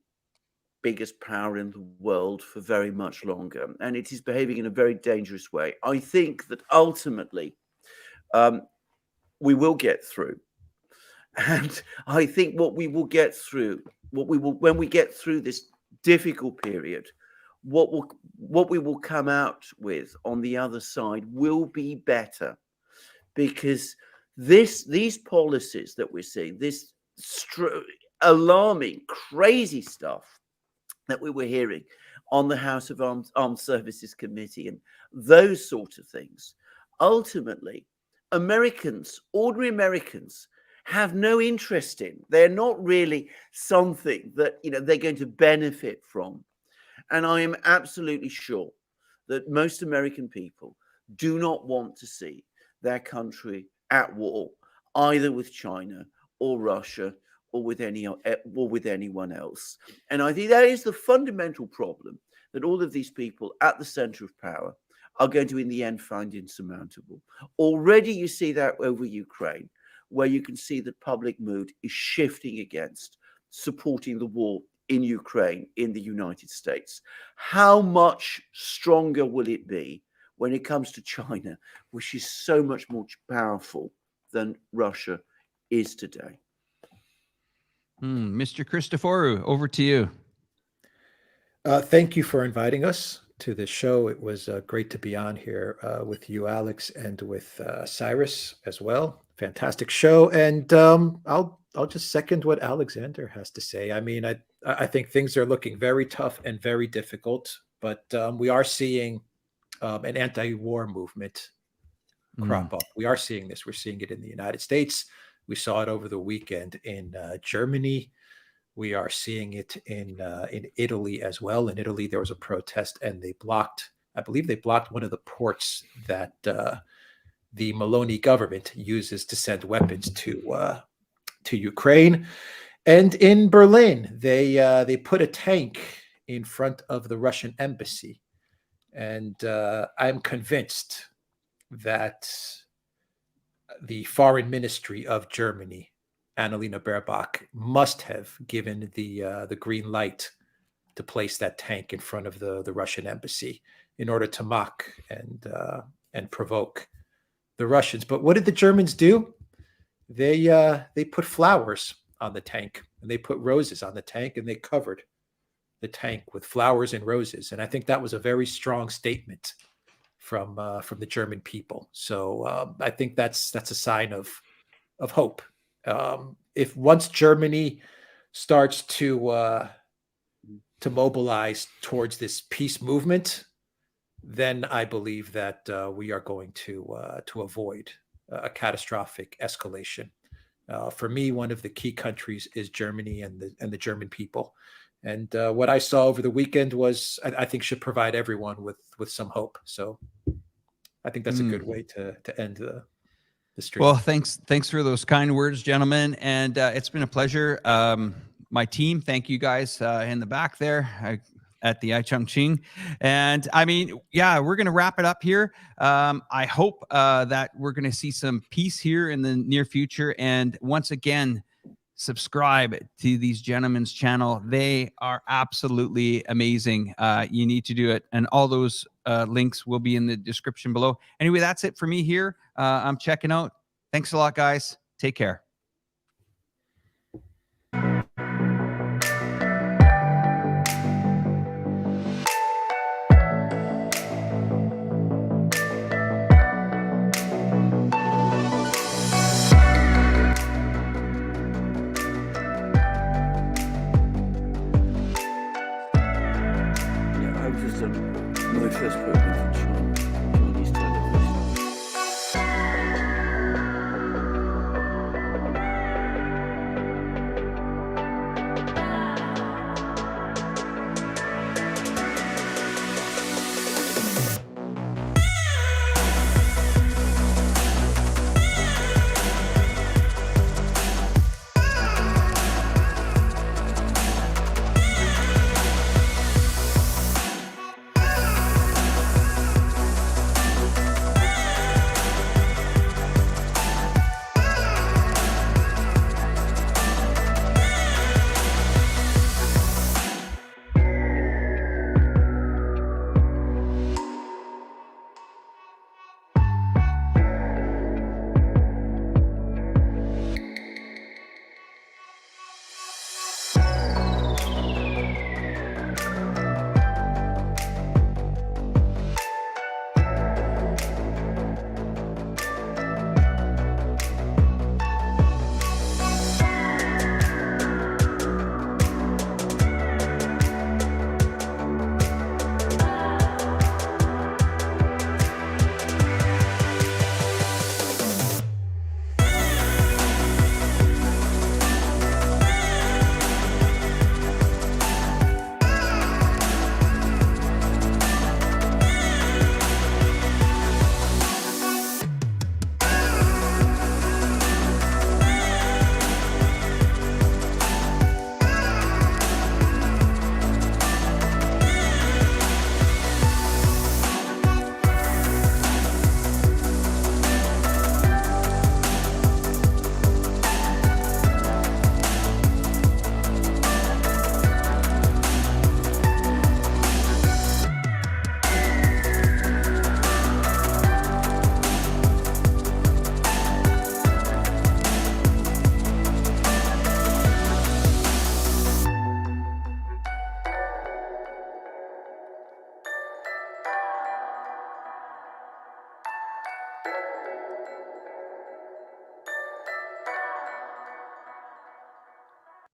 biggest power in the world for very much longer, and it is behaving in a very dangerous way. I think that ultimately we will get through, and I think when we get through this difficult period, what we will come out with on the other side will be better, because these policies that we're seeing, this alarming, crazy stuff that we were hearing on the House of Armed Services Committee and those sort of things, ultimately, ordinary Americans, have no interest in. They're not really something that, they're going to benefit from. And I am absolutely sure that most American people do not want to see their country at war, either with China or Russia or with anyone else. And I think that is the fundamental problem that all of these people at the center of power are going to, in the end, find insurmountable. Already you see that over Ukraine, where you can see that public mood is shifting against supporting the war in Ukraine, in the United States. How much stronger will it be when it comes to China, which is so much more powerful than Russia is today? Mr. Christoforou, over to you. Thank you for inviting us to this show. It was great to be on here with you, Alex, and with Cyrus as well. Fantastic show. And I'll just second what Alexander has to say. I mean, I think things are looking very tough and very difficult, but we are seeing an anti-war movement crop up. We are seeing this. We're seeing it in the United States. We saw it over the weekend in Germany. We are seeing it in Italy as well. In Italy, there was a protest, and I believe they blocked one of the ports that the Meloni government uses to send weapons to Ukraine. And in Berlin, they put a tank in front of the Russian embassy. And I'm convinced that the foreign ministry of Germany, Annalena Baerbock, must have given the green light to place that tank in front of the Russian embassy in order to mock and provoke the Russians. But what did the Germans do? They put flowers on the tank, and they put roses on the tank, and they covered the tank with flowers and roses. And I think that was a very strong statement from the German people. So I think that's a sign of hope. If once Germany starts to mobilize towards this peace movement, then I believe that we are going to avoid a catastrophic escalation. For me, one of the key countries is Germany and the German people. And what I saw over the weekend was, I think, should provide everyone with some hope. So I think that's a good way to end the stream. Well, thanks for those kind words, gentlemen. And it's been a pleasure. My team, thank you guys in the back there at the Chongqing. And I mean, yeah, we're going to wrap it up here. I hope that we're going to see some peace here in the near future. And once again, subscribe to these gentlemen's channel. They are absolutely amazing. You need to do it. And all those links will be in the description below. Anyway, that's it for me here. I'm checking out. Thanks a lot, guys. Take care. I was just my first program for Chinese television.